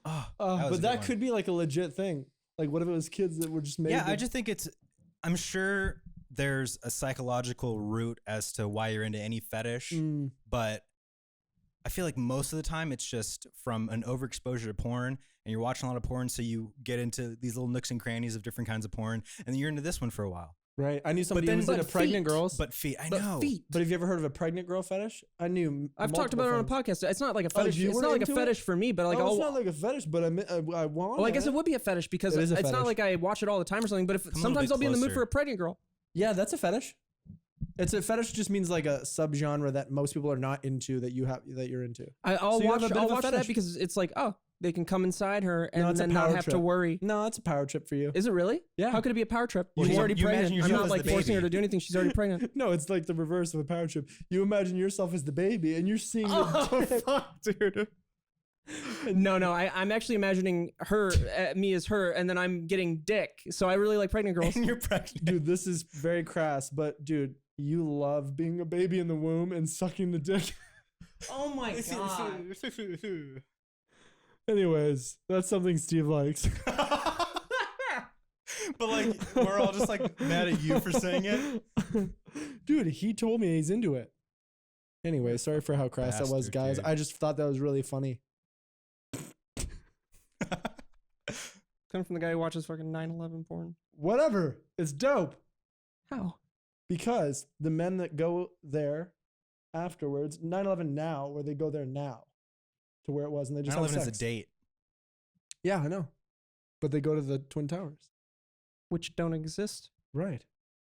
Speaker 2: Oh,
Speaker 1: But that could be like a legit thing. Like, what if it was kids that were just made?
Speaker 2: Yeah, I
Speaker 1: to-
Speaker 2: just think I'm sure there's a psychological root as to why you're into any fetish,
Speaker 1: Mm.
Speaker 2: but I feel like most of the time it's just from an overexposure to porn, and you're watching a lot of porn, so you get into these little nooks and crannies of different kinds of porn, and then you're into this one for a while.
Speaker 1: Right. I knew somebody who was
Speaker 3: but
Speaker 1: into pregnant
Speaker 3: feet.
Speaker 1: girls.
Speaker 2: But feet, I
Speaker 3: But
Speaker 2: know.
Speaker 3: feet.
Speaker 1: But have you ever heard of a pregnant girl fetish? I knew.
Speaker 3: I've talked about it on a podcast. It's not like a fetish.
Speaker 1: you
Speaker 3: It's
Speaker 1: were
Speaker 3: not like a
Speaker 1: into it?
Speaker 3: fetish for me, but like
Speaker 1: It's
Speaker 3: I'll.
Speaker 1: not like a fetish, but I want.
Speaker 3: Well, I guess it would be a fetish because
Speaker 1: It is a
Speaker 3: it's not
Speaker 1: fetish.
Speaker 3: like I watch it all the time or something. But if
Speaker 2: a little
Speaker 3: sometimes
Speaker 2: bit
Speaker 3: I'll be in the mood
Speaker 2: closer.
Speaker 3: for a pregnant girl.
Speaker 1: Yeah, that's a fetish. It's a fetish. Just means like a subgenre that most people are not into that you're into.
Speaker 3: I'll
Speaker 1: So you have
Speaker 3: watch.
Speaker 1: a bit
Speaker 3: I'll
Speaker 1: of a
Speaker 3: watch that
Speaker 1: fetish.
Speaker 3: because it's like, oh, they can come inside her and
Speaker 1: it's a
Speaker 3: then not
Speaker 1: power
Speaker 3: have to
Speaker 1: trip.
Speaker 3: worry.
Speaker 1: No, it's a power trip for you.
Speaker 3: Is it really?
Speaker 1: Yeah.
Speaker 3: How could it be a power trip?
Speaker 2: Well,
Speaker 3: She's
Speaker 2: you-
Speaker 3: already
Speaker 2: you
Speaker 3: pregnant.
Speaker 2: imagine
Speaker 3: I'm
Speaker 2: yourself
Speaker 3: not
Speaker 2: as
Speaker 3: like
Speaker 2: the
Speaker 3: forcing her
Speaker 2: baby.
Speaker 3: to do anything. She's already pregnant.
Speaker 1: No, it's like the reverse of a power trip. You imagine yourself as the baby, and you're seeing the dick.
Speaker 3: fuck, dude. No, I'm actually imagining her, me as her, and then I'm getting dick. So I really like pregnant girls.
Speaker 2: And you're pregnant.
Speaker 1: Dude, this is very crass, but dude, you love being a baby in the womb and sucking the dick.
Speaker 3: Oh my god.
Speaker 1: Anyways, that's something Steve likes.
Speaker 2: But like, we're all just like mad at you for saying it.
Speaker 1: Dude, he told me he's into it. Anyway, sorry for how crass that was,
Speaker 2: Bastard,
Speaker 1: guys.
Speaker 2: dude.
Speaker 1: I just thought that was really funny.
Speaker 3: Coming from the guy who watches fucking 9/11 porn.
Speaker 1: Whatever. It's dope.
Speaker 3: How?
Speaker 1: Because the men that go there afterwards, 9/11 now, where they go there now to where it was, and they just have
Speaker 2: 9/11 is a
Speaker 1: sex.
Speaker 2: date.
Speaker 1: Yeah, I know. But they go to the Twin Towers.
Speaker 3: Which don't exist.
Speaker 1: Right.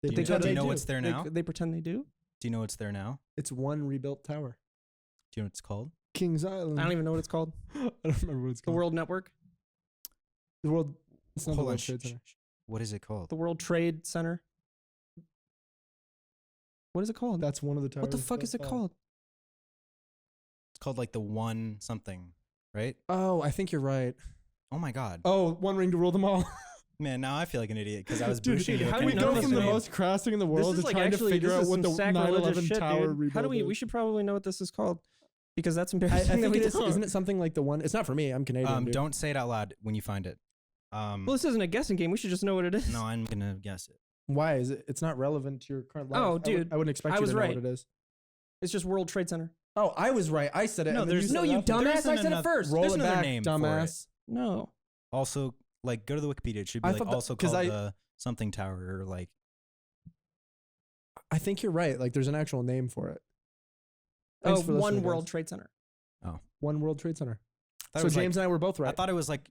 Speaker 2: Do you,
Speaker 1: pretend
Speaker 2: do you
Speaker 1: they
Speaker 2: know
Speaker 1: do.
Speaker 2: what's there now?
Speaker 3: They pretend they do.
Speaker 2: Do you know what's there now?
Speaker 1: It's one rebuilt tower.
Speaker 2: Do you know what it's called?
Speaker 1: Kings Island.
Speaker 3: I don't even know what it's called.
Speaker 1: I don't remember what it's
Speaker 3: The
Speaker 1: called.
Speaker 3: World Network,
Speaker 1: The world. It's not the
Speaker 2: Hold on,
Speaker 1: World Trade Center.
Speaker 2: What is it called?
Speaker 3: the World Trade Center. What is it called?
Speaker 1: That's one of the towers.
Speaker 3: What the fuck is it called?
Speaker 2: It's called like the one something, right?
Speaker 1: Oh, I think you're right.
Speaker 2: Oh my god.
Speaker 1: Oh, one ring to rule them all.
Speaker 2: Man, now I feel like an idiot because I was
Speaker 1: Dude,
Speaker 2: boosting you.
Speaker 3: how do
Speaker 1: we
Speaker 3: we
Speaker 1: go
Speaker 3: know
Speaker 1: from
Speaker 3: this
Speaker 1: the
Speaker 3: name?
Speaker 1: most crass thing in the world
Speaker 3: This is
Speaker 1: to
Speaker 3: like
Speaker 1: trying to
Speaker 3: actually
Speaker 1: figure
Speaker 3: this
Speaker 1: out
Speaker 3: is
Speaker 1: what the
Speaker 3: some sacrilegious
Speaker 1: 9/11
Speaker 3: shit,
Speaker 1: tower
Speaker 3: dude.
Speaker 1: rebuild
Speaker 3: How do we?
Speaker 1: is.
Speaker 3: We should probably know what this is called because that's
Speaker 1: I
Speaker 3: embarrassing. that
Speaker 1: think
Speaker 3: we
Speaker 1: it is.
Speaker 3: don't.
Speaker 1: Isn't it something like the one? It's not for me. I'm Canadian. Dude.
Speaker 2: Don't say it out loud when you find it.
Speaker 3: Well, this isn't a guessing game. We should just know what it is.
Speaker 2: No, I'm gonna guess it.
Speaker 1: Why is it? It's not relevant to your current life.
Speaker 3: Oh, dude,
Speaker 1: I wouldn't expect
Speaker 3: I
Speaker 1: you
Speaker 3: was
Speaker 1: to know
Speaker 3: right.
Speaker 1: what it is.
Speaker 3: It's just World Trade Center.
Speaker 1: Oh, I was right. I said it.
Speaker 2: No,
Speaker 1: and then
Speaker 2: there's-
Speaker 1: said
Speaker 3: No,
Speaker 1: it
Speaker 3: you
Speaker 1: after.
Speaker 3: dumbass!
Speaker 2: There
Speaker 3: I
Speaker 2: isn't
Speaker 3: said it
Speaker 2: another-
Speaker 3: first.
Speaker 1: Roll
Speaker 2: There's
Speaker 1: it
Speaker 2: another
Speaker 1: back,
Speaker 2: name for it.
Speaker 1: dumbass.
Speaker 3: No.
Speaker 2: Also, like, go to the Wikipedia. It should be
Speaker 1: I
Speaker 2: like
Speaker 1: thought that-
Speaker 2: also
Speaker 1: 'cause
Speaker 2: called
Speaker 1: I-
Speaker 2: the something tower or like.
Speaker 1: I think you're right. Like, there's an actual name for it. Thanks for
Speaker 3: One
Speaker 1: listening,
Speaker 3: World
Speaker 1: guys.
Speaker 3: Trade Center.
Speaker 1: One World Trade Center.
Speaker 2: That
Speaker 1: So
Speaker 2: was
Speaker 1: James
Speaker 2: like,
Speaker 1: and I were both right.
Speaker 2: I thought it was like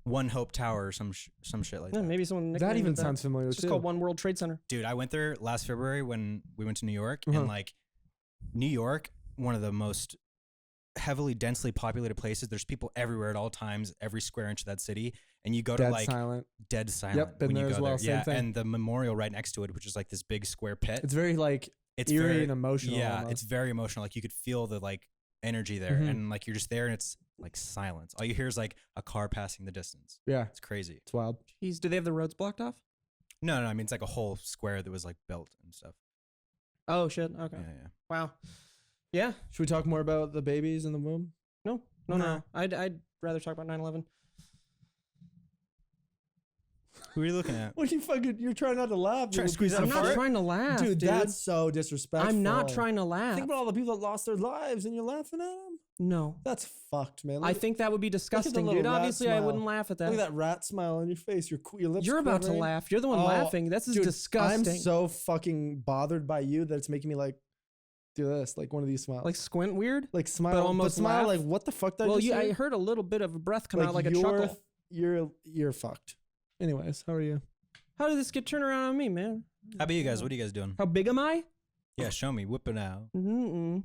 Speaker 2: One Hope Tower or some shit like
Speaker 3: Yeah,
Speaker 2: that.
Speaker 3: maybe someone
Speaker 1: that
Speaker 3: nicknamed
Speaker 1: even
Speaker 3: it
Speaker 1: sounds familiar
Speaker 3: It's
Speaker 1: too.
Speaker 3: just called One World Trade Center.
Speaker 2: Dude, I went there last February when we went to New York,
Speaker 1: Uh-huh.
Speaker 2: and like New York, one of the most heavily densely populated places. There's people everywhere at all times, every square inch of that city, and you go
Speaker 1: Dead
Speaker 2: to like
Speaker 1: silent.
Speaker 2: dead silent
Speaker 1: been
Speaker 2: when you
Speaker 1: there
Speaker 2: go
Speaker 1: as well,
Speaker 2: there.
Speaker 1: same
Speaker 2: Yeah,
Speaker 1: thing.
Speaker 2: and the memorial right next to it, which is like this big square pit.
Speaker 1: It's very like
Speaker 2: It's
Speaker 1: eerie
Speaker 2: very
Speaker 1: and emotional.
Speaker 2: Yeah,
Speaker 1: almost.
Speaker 2: it's very emotional. Like you could feel the like energy there,
Speaker 1: Mhm.
Speaker 2: and like you're just there, and it's like silence. All you hear is like a car passing the distance.
Speaker 1: yeah,
Speaker 2: It's crazy.
Speaker 1: it's wild.
Speaker 3: Jeez, do they have the roads blocked off?
Speaker 2: No, I mean it's like a whole square that was like built and stuff.
Speaker 3: Oh shit. Okay.
Speaker 2: Yeah.
Speaker 3: Wow. Yeah.
Speaker 1: Should we talk more about the babies in the womb?
Speaker 3: No.
Speaker 2: No.
Speaker 3: I'd rather talk about 9/11.
Speaker 2: Who are you looking at?
Speaker 1: What are you fucking? You're trying not to laugh.
Speaker 2: Trying
Speaker 1: you
Speaker 2: to squeeze
Speaker 1: piece
Speaker 2: out
Speaker 3: I'm
Speaker 1: of
Speaker 2: a
Speaker 3: not
Speaker 1: shit.
Speaker 2: fart?
Speaker 3: trying to laugh,
Speaker 1: Dude, that's so disrespectful.
Speaker 3: I'm not trying to laugh.
Speaker 1: Think about all the people that lost their lives, and you're laughing at them.
Speaker 3: No.
Speaker 1: That's fucked, man.
Speaker 3: I think that would be disgusting,
Speaker 1: little
Speaker 3: dude.
Speaker 1: rat
Speaker 3: Obviously, I
Speaker 1: smile.
Speaker 3: wouldn't laugh at that.
Speaker 1: Look at that rat smile on your face. Your lips.
Speaker 3: You're about to
Speaker 1: quivering.
Speaker 3: laugh. You're the one
Speaker 1: Oh,
Speaker 3: laughing. This is
Speaker 1: dude,
Speaker 3: disgusting.
Speaker 1: I'm so fucking bothered by you that it's making me like do this, like one of these smiles,
Speaker 3: like squint weird.
Speaker 1: like smile, but
Speaker 3: almost
Speaker 1: smile
Speaker 3: laugh?
Speaker 1: like what the fuck? Did I
Speaker 3: Well,
Speaker 1: just say?
Speaker 3: I heard a little bit of a breath come out like a
Speaker 1: you're-
Speaker 3: chuckle.
Speaker 1: You're fucked. Anyways, how are you?
Speaker 3: How did this get turned around on me, man?
Speaker 2: How about you guys? What are you guys doing?
Speaker 3: How big am I?
Speaker 2: Yeah, show me. Whip it out.
Speaker 3: Mm-mm.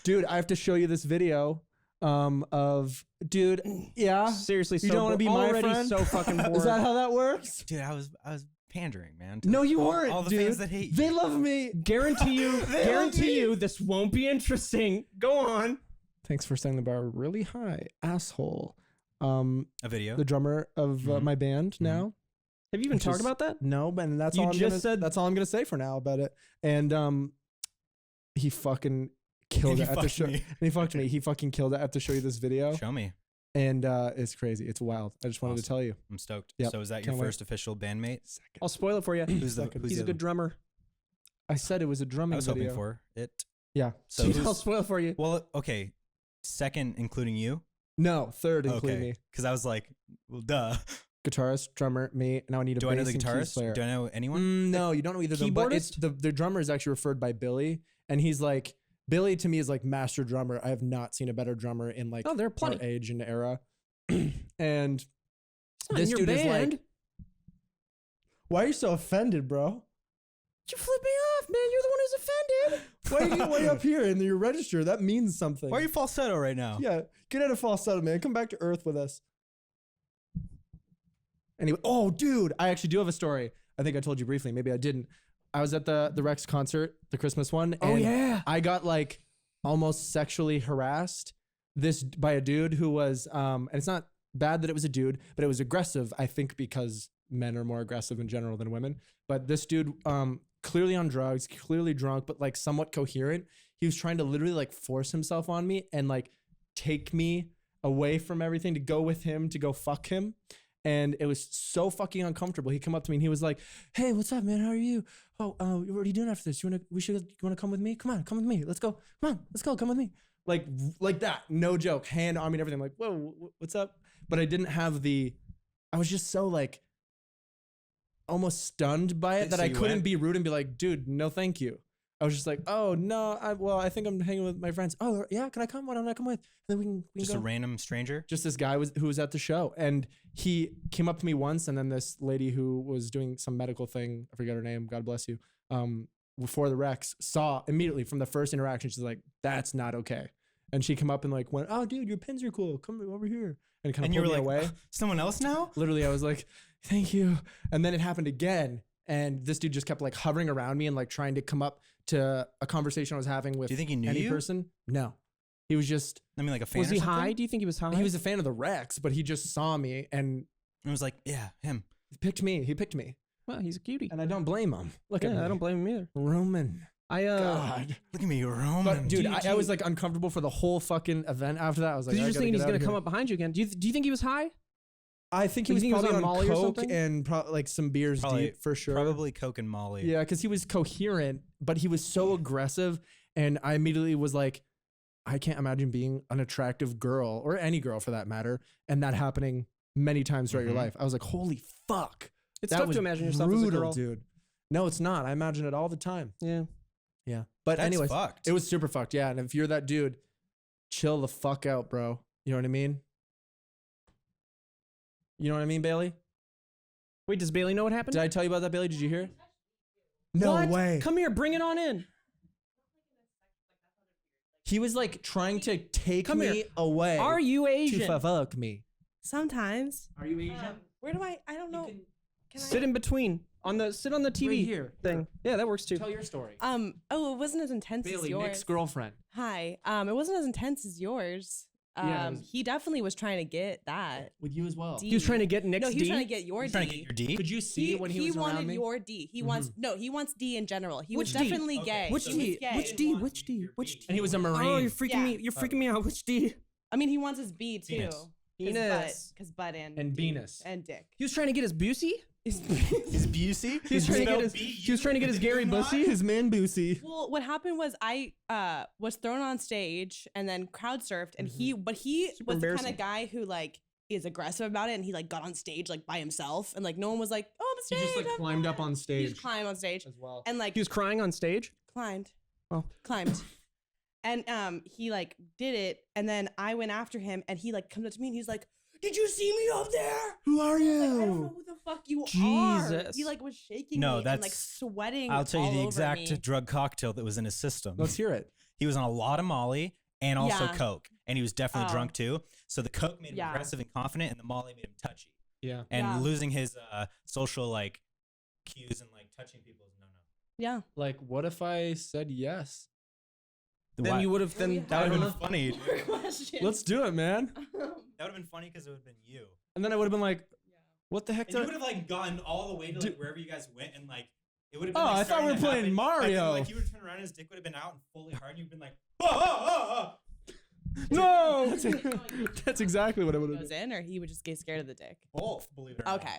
Speaker 1: Dude, I have to show you this video of dude. Yeah.
Speaker 3: Seriously,
Speaker 1: You
Speaker 3: so
Speaker 1: don't wanna be my
Speaker 3: already
Speaker 1: friend?
Speaker 3: so fucking bored.
Speaker 1: Is that how that works?
Speaker 2: Dude, I was pandering, man. to
Speaker 1: No, you
Speaker 2: all,
Speaker 1: weren't,
Speaker 2: All the
Speaker 1: dude.
Speaker 2: fans that hate
Speaker 1: They
Speaker 2: you.
Speaker 1: love me.
Speaker 3: Guarantee you,
Speaker 1: They love me.
Speaker 3: this won't be interesting. Go on.
Speaker 1: Thanks for setting the bar really high, asshole.
Speaker 2: A video.
Speaker 1: The drummer of
Speaker 2: Mhm.
Speaker 1: my band now.
Speaker 3: Have you even
Speaker 1: Which
Speaker 3: talked
Speaker 1: is-
Speaker 3: about that?
Speaker 1: No, but that's
Speaker 3: You
Speaker 1: all I'm
Speaker 3: just
Speaker 1: gonna,
Speaker 3: said-
Speaker 1: that's all I'm gonna say for now about it. And he fucking killed
Speaker 2: And
Speaker 1: it
Speaker 2: he
Speaker 1: at the
Speaker 2: fucked
Speaker 1: show.
Speaker 2: me.
Speaker 1: And he fucked me. He fucking killed it. I have to show you this video.
Speaker 2: Show me.
Speaker 1: And it's crazy. It's wild. I just wanted to
Speaker 2: Awesome.
Speaker 1: tell you.
Speaker 2: I'm stoked.
Speaker 1: Yep.
Speaker 2: So is that your
Speaker 1: Can't wait.
Speaker 2: first official bandmate?
Speaker 1: Second.
Speaker 3: I'll spoil it for you.
Speaker 2: Who's the?
Speaker 1: Second.
Speaker 2: Who's
Speaker 3: He's
Speaker 2: the
Speaker 3: a good
Speaker 2: other-
Speaker 3: drummer.
Speaker 1: I said it was a drumming
Speaker 2: I was
Speaker 1: video.
Speaker 2: hoping for it.
Speaker 1: Yeah.
Speaker 2: So
Speaker 3: I'll
Speaker 2: who's,
Speaker 3: spoil it for you.
Speaker 2: well, okay. Second, including you.
Speaker 1: No, third, including
Speaker 2: Okay.
Speaker 1: me.
Speaker 2: Because I was like, well, duh.
Speaker 1: Guitarist, drummer, me. Now I need a
Speaker 2: Do
Speaker 1: bass
Speaker 2: I know the
Speaker 1: and keys
Speaker 2: guitarist?
Speaker 1: player.
Speaker 2: Do I know anyone?
Speaker 1: No, you don't know either of them. But it's
Speaker 3: Keyboardist?
Speaker 1: the drummer is actually referred by Billy, and he's like Billy to me is like master drummer. I have not seen a better drummer in like
Speaker 3: Oh, there are
Speaker 1: our
Speaker 3: plenty.
Speaker 1: age and era. And
Speaker 3: It's not
Speaker 1: this
Speaker 3: in your
Speaker 1: dude is
Speaker 3: band.
Speaker 1: like, why are you so offended, bro?
Speaker 3: You flip me off, man. You're the one who's offended.
Speaker 1: Why are you getting way up here in your register? That means something.
Speaker 2: Why are you falsetto right now?
Speaker 1: Yeah, get out of falsetto, man. Come back to earth with us. Anyway, oh, dude, I actually do have a story. I think I told you briefly. Maybe I didn't. I was at the Rex concert, the Christmas one.
Speaker 3: Oh,
Speaker 1: and
Speaker 3: yeah.
Speaker 1: I got like almost sexually harassed by a dude who was, and it's not bad that it was a dude, but it was aggressive. I think because men are more aggressive in general than women. But this dude, clearly on drugs, clearly drunk, but like somewhat coherent. He was trying to literally like force himself on me and like take me away from everything to go with him, to go fuck him. And it was so fucking uncomfortable. He come up to me and he was like, "Hey, what's up, man? How are you? Oh, what are you doing after this? You wanna come with me? Come on, come with me. Let's go. Come on, let's go. Come with me." Like that, no joke, hand on me and everything. I'm like, whoa, what's up? But I didn't have I was just so like almost stunned by it that
Speaker 2: So
Speaker 1: I
Speaker 2: you
Speaker 1: couldn't
Speaker 2: went?
Speaker 1: be rude and be like, "Dude, no, thank you." I was just like, "Oh no, I think I'm hanging with my friends. Oh yeah, can I come? Why don't I come with? And then we can
Speaker 2: Just
Speaker 1: go."
Speaker 2: a random stranger.
Speaker 1: Just this guy who was at the show, and he came up to me once, and then this lady who was doing some medical thing, I forget her name, God bless you, before the Rex, saw immediately from the first interaction, she's like, "That's not okay." And she came up and like went, "Oh dude, your pins are cool, come over here," and kind of
Speaker 2: And you
Speaker 1: pulled
Speaker 2: were
Speaker 1: me
Speaker 2: like,
Speaker 1: away.
Speaker 2: someone else now?
Speaker 1: Literally, I was like, "Thank you," and then it happened again, and this dude just kept like hovering around me and like trying to come up to a conversation I was having with
Speaker 2: Do you think he knew
Speaker 1: any
Speaker 2: you?
Speaker 1: person. No, he was just
Speaker 2: I mean, like a fan.
Speaker 3: Was
Speaker 2: or
Speaker 3: he
Speaker 2: something?
Speaker 3: high? Do you think he was high?
Speaker 1: he was a fan of the Rex, but he just saw me and
Speaker 2: It was like, yeah, him.
Speaker 1: he picked me,
Speaker 3: Well, he's a cutie.
Speaker 1: and I don't blame him. Look at me.
Speaker 3: Yeah, I don't blame him either.
Speaker 1: Roman.
Speaker 3: God.
Speaker 2: Look at me, Roman.
Speaker 1: But dude,
Speaker 3: Do you-
Speaker 1: I was like uncomfortable for the whole fucking event after that. I was like,
Speaker 3: Because you're
Speaker 1: I
Speaker 3: just
Speaker 1: gotta
Speaker 3: thinking
Speaker 1: get
Speaker 3: he's
Speaker 1: out
Speaker 3: gonna
Speaker 1: of
Speaker 3: come
Speaker 1: here.
Speaker 3: up behind you again. Do you think he was high?
Speaker 1: I think he
Speaker 3: You
Speaker 1: was
Speaker 3: think he was
Speaker 1: probably
Speaker 3: on
Speaker 1: on
Speaker 3: Molly or
Speaker 1: coke
Speaker 3: something?
Speaker 1: and like some beers
Speaker 2: Probably-
Speaker 1: deep for sure.
Speaker 2: Probably Coke and Molly.
Speaker 1: Yeah, because he was coherent, but he was so aggressive, and I immediately was like, I can't imagine being an attractive girl or any girl for that matter, and that happening many times throughout your
Speaker 2: Mhm.
Speaker 1: life. I was like, holy fuck.
Speaker 3: It's
Speaker 1: That
Speaker 3: tough
Speaker 1: was
Speaker 3: to imagine yourself as a
Speaker 1: brutal,
Speaker 3: girl.
Speaker 1: dude. No, it's not. I imagine it all the time.
Speaker 3: Yeah.
Speaker 1: Yeah. But
Speaker 2: That's
Speaker 1: anyways,
Speaker 2: fucked.
Speaker 1: it was super fucked. Yeah. And if you're that dude, chill the fuck out, bro. You know what I mean? You know what I mean, Bailey?
Speaker 3: Wait, does Bailey know what happened?
Speaker 1: Did I tell you about that, Bailey? Did you hear? No
Speaker 3: What?
Speaker 1: way.
Speaker 3: Come here, bring it on in.
Speaker 1: He was like trying to take
Speaker 3: Come
Speaker 1: me
Speaker 3: here.
Speaker 1: away.
Speaker 3: Are you Asian?
Speaker 1: to fuck me?
Speaker 7: Sometimes.
Speaker 1: Are you Asian?
Speaker 7: Where do I don't know. Can
Speaker 3: Sit in between. Sit on the TV
Speaker 1: Right here.
Speaker 3: thing. Yeah, that works too.
Speaker 1: Tell your story.
Speaker 7: Oh, it wasn't as intense as
Speaker 1: Bailey,
Speaker 7: yours.
Speaker 1: Nick's girlfriend.
Speaker 7: Hi. It wasn't as intense as yours.
Speaker 1: Yeah, it was-
Speaker 7: He definitely was trying to get that.
Speaker 1: With you as well.
Speaker 7: D.
Speaker 3: He was trying to get Nick's
Speaker 7: No, he was
Speaker 3: D?
Speaker 7: trying to get your
Speaker 2: You're
Speaker 7: D.
Speaker 2: trying to get your D?
Speaker 1: Could you see when he was
Speaker 7: wanted
Speaker 1: around me?
Speaker 7: your D. He wants he wants D in general. He
Speaker 3: Which
Speaker 7: was
Speaker 3: D?
Speaker 7: definitely
Speaker 2: Okay.
Speaker 7: gay.
Speaker 3: Which
Speaker 7: He was
Speaker 3: D?
Speaker 7: gay.
Speaker 3: Which D? Which D? Which D?
Speaker 1: And he was a Marine.
Speaker 3: Oh, you're freaking
Speaker 7: Yeah.
Speaker 3: me. You're freaking me out. Which D?
Speaker 7: I mean, he wants his B too.
Speaker 2: Penis.
Speaker 3: Penis.
Speaker 7: Because butt and
Speaker 1: And
Speaker 7: D
Speaker 1: penis.
Speaker 7: and dick.
Speaker 3: He was trying to get his Busey?
Speaker 2: He's Busey.
Speaker 3: He was trying to get his Gary Busey.
Speaker 1: His man Boosie.
Speaker 7: Well, what happened was I was thrown on stage and then crowd surfed, and he
Speaker 3: Super
Speaker 7: was the kind
Speaker 3: embarrassing.
Speaker 7: of guy who like is aggressive about it, and he like got on stage like by himself, and like no one was like, oh, I'm on
Speaker 1: He
Speaker 7: stage.
Speaker 1: just like
Speaker 7: I'm
Speaker 1: climbed up
Speaker 7: fine."
Speaker 1: on
Speaker 7: He
Speaker 1: stage
Speaker 7: just climbed on stage
Speaker 1: as well.
Speaker 7: and like
Speaker 3: He was crying on stage.
Speaker 7: climbed.
Speaker 3: Oh.
Speaker 7: Climbed. And he like did it, and then I went after him, and he like comes up to me and he's like, "Did you see me up there?"
Speaker 1: Who are
Speaker 7: I was like, I don't know
Speaker 1: you?
Speaker 7: who the fuck you are.
Speaker 3: Jesus.
Speaker 7: He like was shaking
Speaker 2: No,
Speaker 7: me and like
Speaker 2: that's-
Speaker 7: sweating.
Speaker 2: I'll tell you
Speaker 7: all
Speaker 2: the
Speaker 7: over
Speaker 2: exact
Speaker 7: me.
Speaker 2: drug cocktail that was in his system.
Speaker 1: Let's hear it.
Speaker 2: He was on a lot of Molly and also
Speaker 7: Yeah.
Speaker 2: Coke, and he was definitely
Speaker 7: Oh.
Speaker 2: drunk too. So the Coke made him
Speaker 7: Yeah.
Speaker 2: aggressive and confident, and the Molly made him touchy.
Speaker 1: Yeah.
Speaker 2: And
Speaker 7: Yeah.
Speaker 2: losing his social like cues and like touching people is no.
Speaker 7: Yeah.
Speaker 1: Like, what if I said yes?
Speaker 3: Then you would have.
Speaker 7: we
Speaker 3: Then
Speaker 2: That would
Speaker 3: I
Speaker 2: have
Speaker 3: don't
Speaker 2: been
Speaker 3: know.
Speaker 2: funny.
Speaker 7: More questions.
Speaker 1: Let's do it, man.
Speaker 2: That would have been funny because it would have been you.
Speaker 1: And then I would have been like, what the heck
Speaker 2: And
Speaker 1: did
Speaker 2: you
Speaker 1: I?
Speaker 2: would have like gotten all the way to like
Speaker 1: Dude.
Speaker 2: wherever you guys went, and like it would have been.
Speaker 1: Oh,
Speaker 2: like,
Speaker 1: I thought we
Speaker 2: starting
Speaker 1: were
Speaker 2: to
Speaker 1: playing
Speaker 2: happen,
Speaker 1: Mario.
Speaker 2: Like you would turn around, and his dick would have been out and fully hard, and you'd been like, oh.
Speaker 1: No! That's exactly what I would have
Speaker 7: goes
Speaker 1: done.
Speaker 7: in, or he would just get scared of the dick.
Speaker 2: Both, believe it or not.
Speaker 7: Okay.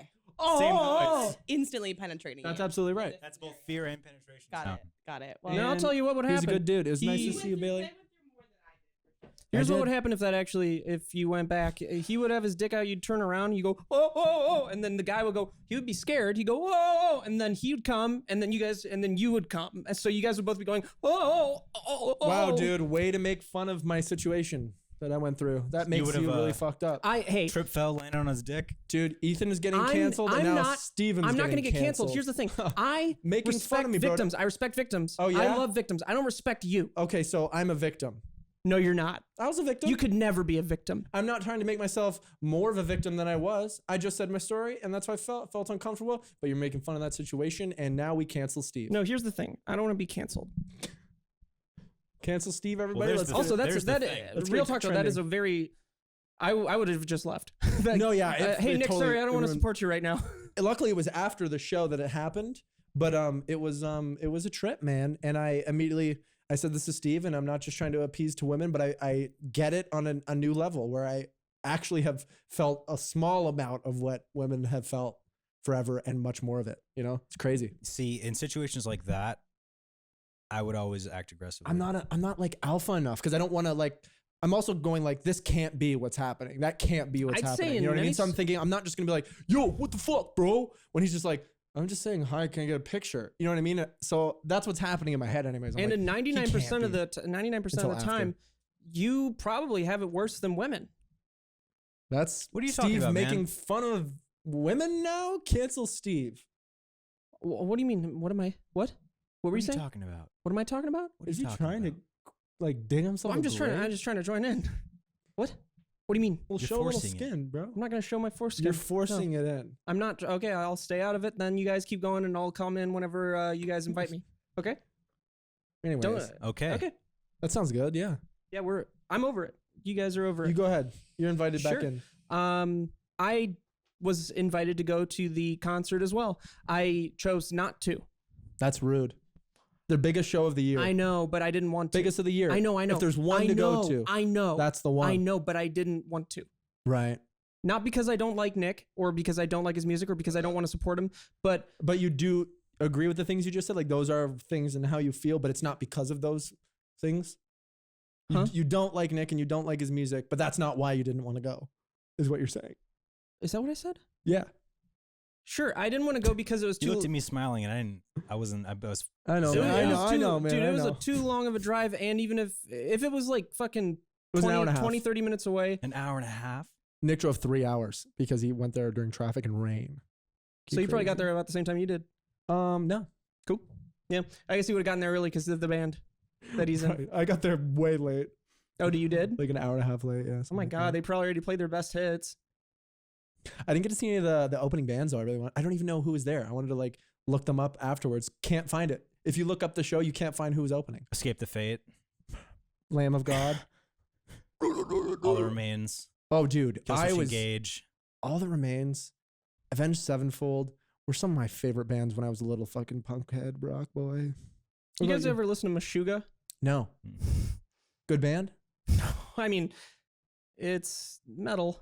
Speaker 2: Same
Speaker 1: Oh,
Speaker 2: noise.
Speaker 7: Instantly penetrating.
Speaker 1: that's
Speaker 7: you.
Speaker 1: absolutely right.
Speaker 2: That's both fear and penetration.
Speaker 7: Got
Speaker 2: sound.
Speaker 7: it. Got it. Well,
Speaker 3: Now I'll tell you what would
Speaker 1: He's
Speaker 3: happen.
Speaker 1: a good dude. It was nice
Speaker 3: He-
Speaker 1: to see you, Bailey.
Speaker 3: Here's
Speaker 1: I
Speaker 3: what
Speaker 1: did.
Speaker 3: would happen if that actually, if you went back. He would have his dick out. You'd turn around. You go, oh, oh, oh, and then the guy would go. He would be scared. He'd go, oh, oh, and then he would come, and then you guys, and then you would come, and so you guys would both be going, oh, oh, oh, oh.
Speaker 1: Wow, dude, way to make fun of my situation that I went through. That makes
Speaker 2: would've,
Speaker 1: you really fucked up.
Speaker 3: Hey,
Speaker 2: Trip fell, landed on his dick.
Speaker 1: Dude, Ethan is getting
Speaker 3: I'm-
Speaker 1: canceled, and
Speaker 3: I'm
Speaker 1: now
Speaker 3: not-
Speaker 1: Steven's
Speaker 3: I'm not
Speaker 1: going to
Speaker 3: get canceled. Here's the thing. I
Speaker 1: Making
Speaker 3: respect
Speaker 1: fun of me, bro.
Speaker 3: victims. I respect victims.
Speaker 1: Oh, yeah?
Speaker 3: I love victims. I don't respect you.
Speaker 1: Okay, so I'm a victim.
Speaker 3: No, you're not.
Speaker 1: I was a victim.
Speaker 3: You could never be a victim.
Speaker 1: I'm not trying to make myself more of a victim than I was. I just said my story, and that's why I felt uncomfortable. But you're making fun of that situation, and now we cancel Steve.
Speaker 3: No, here's the thing. I don't want to be canceled.
Speaker 1: Cancel Steve, everybody.
Speaker 2: there's
Speaker 1: Let's
Speaker 2: the-
Speaker 1: get
Speaker 3: Also,
Speaker 1: it.
Speaker 3: that's
Speaker 2: there's the
Speaker 3: that.
Speaker 2: thing.
Speaker 1: Let's
Speaker 3: Real
Speaker 1: get
Speaker 3: talk show. That is
Speaker 1: trending.
Speaker 3: a very. I would have just left. Like,
Speaker 1: No, yeah, it
Speaker 3: hey, Nick,
Speaker 1: totally-
Speaker 3: sorry, I don't
Speaker 1: it
Speaker 3: want to
Speaker 1: ruined-
Speaker 3: support you right now.
Speaker 1: Luckily, it was after the show that it happened, but it was a trip, man. And I immediately said, "This is Steve, and I'm not just trying to appease to women, but I get it on a new level where I actually have felt a small amount of what women have felt forever and much more of it. You know, it's crazy.
Speaker 2: See, in situations like that, I would always act aggressively.
Speaker 1: I'm not like alpha enough because I don't want to like. I'm also going like, this can't be what's happening. That can't be what's
Speaker 3: I'd say
Speaker 1: happening.
Speaker 3: in
Speaker 1: You know what I mean?
Speaker 3: many
Speaker 1: So I'm thinking, I'm not just gonna be like, yo, what the fuck, bro? When he's just like, I'm just saying hi, can I get a picture? You know what I mean? So that's what's happening in my head, anyways. I'm
Speaker 3: And
Speaker 1: like,
Speaker 3: in 99%
Speaker 1: can't
Speaker 3: of
Speaker 1: be.
Speaker 3: the 99% of
Speaker 1: Until
Speaker 3: the
Speaker 1: after.
Speaker 3: time, you probably have it worse than women.
Speaker 1: That's
Speaker 2: What are you
Speaker 1: Steve
Speaker 2: talking about,
Speaker 1: making
Speaker 2: man?
Speaker 1: fun of women now? Cancel Steve.
Speaker 3: What do you mean? What am I? What? What were you
Speaker 2: What are
Speaker 3: saying?
Speaker 2: you talking about?
Speaker 3: What am I talking about?
Speaker 2: What are
Speaker 1: Is
Speaker 2: you
Speaker 1: he
Speaker 2: talking
Speaker 1: trying
Speaker 2: about?
Speaker 1: to like dig himself?
Speaker 3: Well, I'm just trying to join in. What? What do you mean?
Speaker 1: Well,
Speaker 2: You're
Speaker 1: show a little
Speaker 2: forcing it.
Speaker 1: skin, bro.
Speaker 3: I'm not gonna show my foreskin.
Speaker 1: You're forcing
Speaker 3: No.
Speaker 1: it in.
Speaker 3: I'm not. Okay, I'll stay out of it. Then you guys keep going, and I'll come in whenever you guys invite me. Okay.
Speaker 1: Anyways,
Speaker 3: Don't.
Speaker 2: Okay.
Speaker 3: Okay.
Speaker 1: that sounds good. Yeah,
Speaker 3: Yeah, I'm over it. You guys are over
Speaker 1: you
Speaker 3: it.
Speaker 1: go ahead. You're invited back
Speaker 3: Sure.
Speaker 1: in.
Speaker 3: I was invited to go to the concert as well. I chose not to.
Speaker 1: That's rude. Their biggest show of the year.
Speaker 3: I know, but I didn't want to.
Speaker 1: Biggest of the year.
Speaker 3: I know.
Speaker 1: If there's one
Speaker 3: I
Speaker 1: to
Speaker 3: know,
Speaker 1: go to,
Speaker 3: I know.
Speaker 1: that's the one.
Speaker 3: I know, but I didn't want to.
Speaker 1: Right.
Speaker 3: Not because I don't like Nick, or because I don't like his music, or because I don't want to support him, but
Speaker 1: But you do agree with the things you just said? Like those are things and how you feel, but it's not because of those things?
Speaker 3: Huh?
Speaker 1: You don't like Nick and you don't like his music, but that's not why you didn't want to go, is what you're saying.
Speaker 3: is that what I said?
Speaker 1: Yeah.
Speaker 3: Sure, I didn't want to go because it was
Speaker 2: You
Speaker 3: too.
Speaker 2: looked at me smiling, and I wasn't. I was.
Speaker 1: I know,
Speaker 3: Dude,
Speaker 1: man.
Speaker 3: it
Speaker 1: I
Speaker 3: was
Speaker 1: know,
Speaker 3: too-
Speaker 1: I know, man.
Speaker 3: Dude, it
Speaker 1: I
Speaker 3: was
Speaker 1: know.
Speaker 3: a too long of a drive, and even if it was like fucking
Speaker 1: It was an hour and a half.
Speaker 3: 20, 30 minutes away,
Speaker 2: An hour and a half.
Speaker 1: Nick drove 3 hours because he went there during traffic and rain.
Speaker 3: so you probably got there about the same time you did.
Speaker 1: No.
Speaker 3: Cool. Yeah, I guess he would have gotten there early because of the band that he's in.
Speaker 1: Right. I got there way late,
Speaker 3: Oh, you did?
Speaker 1: like an hour and a half late. Yeah.
Speaker 3: Oh
Speaker 1: something
Speaker 3: my
Speaker 1: like
Speaker 3: god,
Speaker 1: that.
Speaker 3: they probably already played their best hits.
Speaker 1: I didn't get to see any of the opening bands though. I really want. I don't even know who was there. I wanted to like look them up afterwards. Can't find it. If you look up the show, you can't find who was opening.
Speaker 2: Escape the fate.
Speaker 1: Lamb of God.
Speaker 2: All that remains.
Speaker 1: Oh, dude, I
Speaker 2: Killswitch
Speaker 1: was
Speaker 2: Engage.
Speaker 1: All That Remains, Avenged Sevenfold were some of my favorite bands when I was a little fucking punk head rock boy.
Speaker 3: You
Speaker 1: What
Speaker 3: guys
Speaker 1: about
Speaker 3: ever listen to Meshuggah?
Speaker 1: No. Good band.
Speaker 3: I mean, it's metal.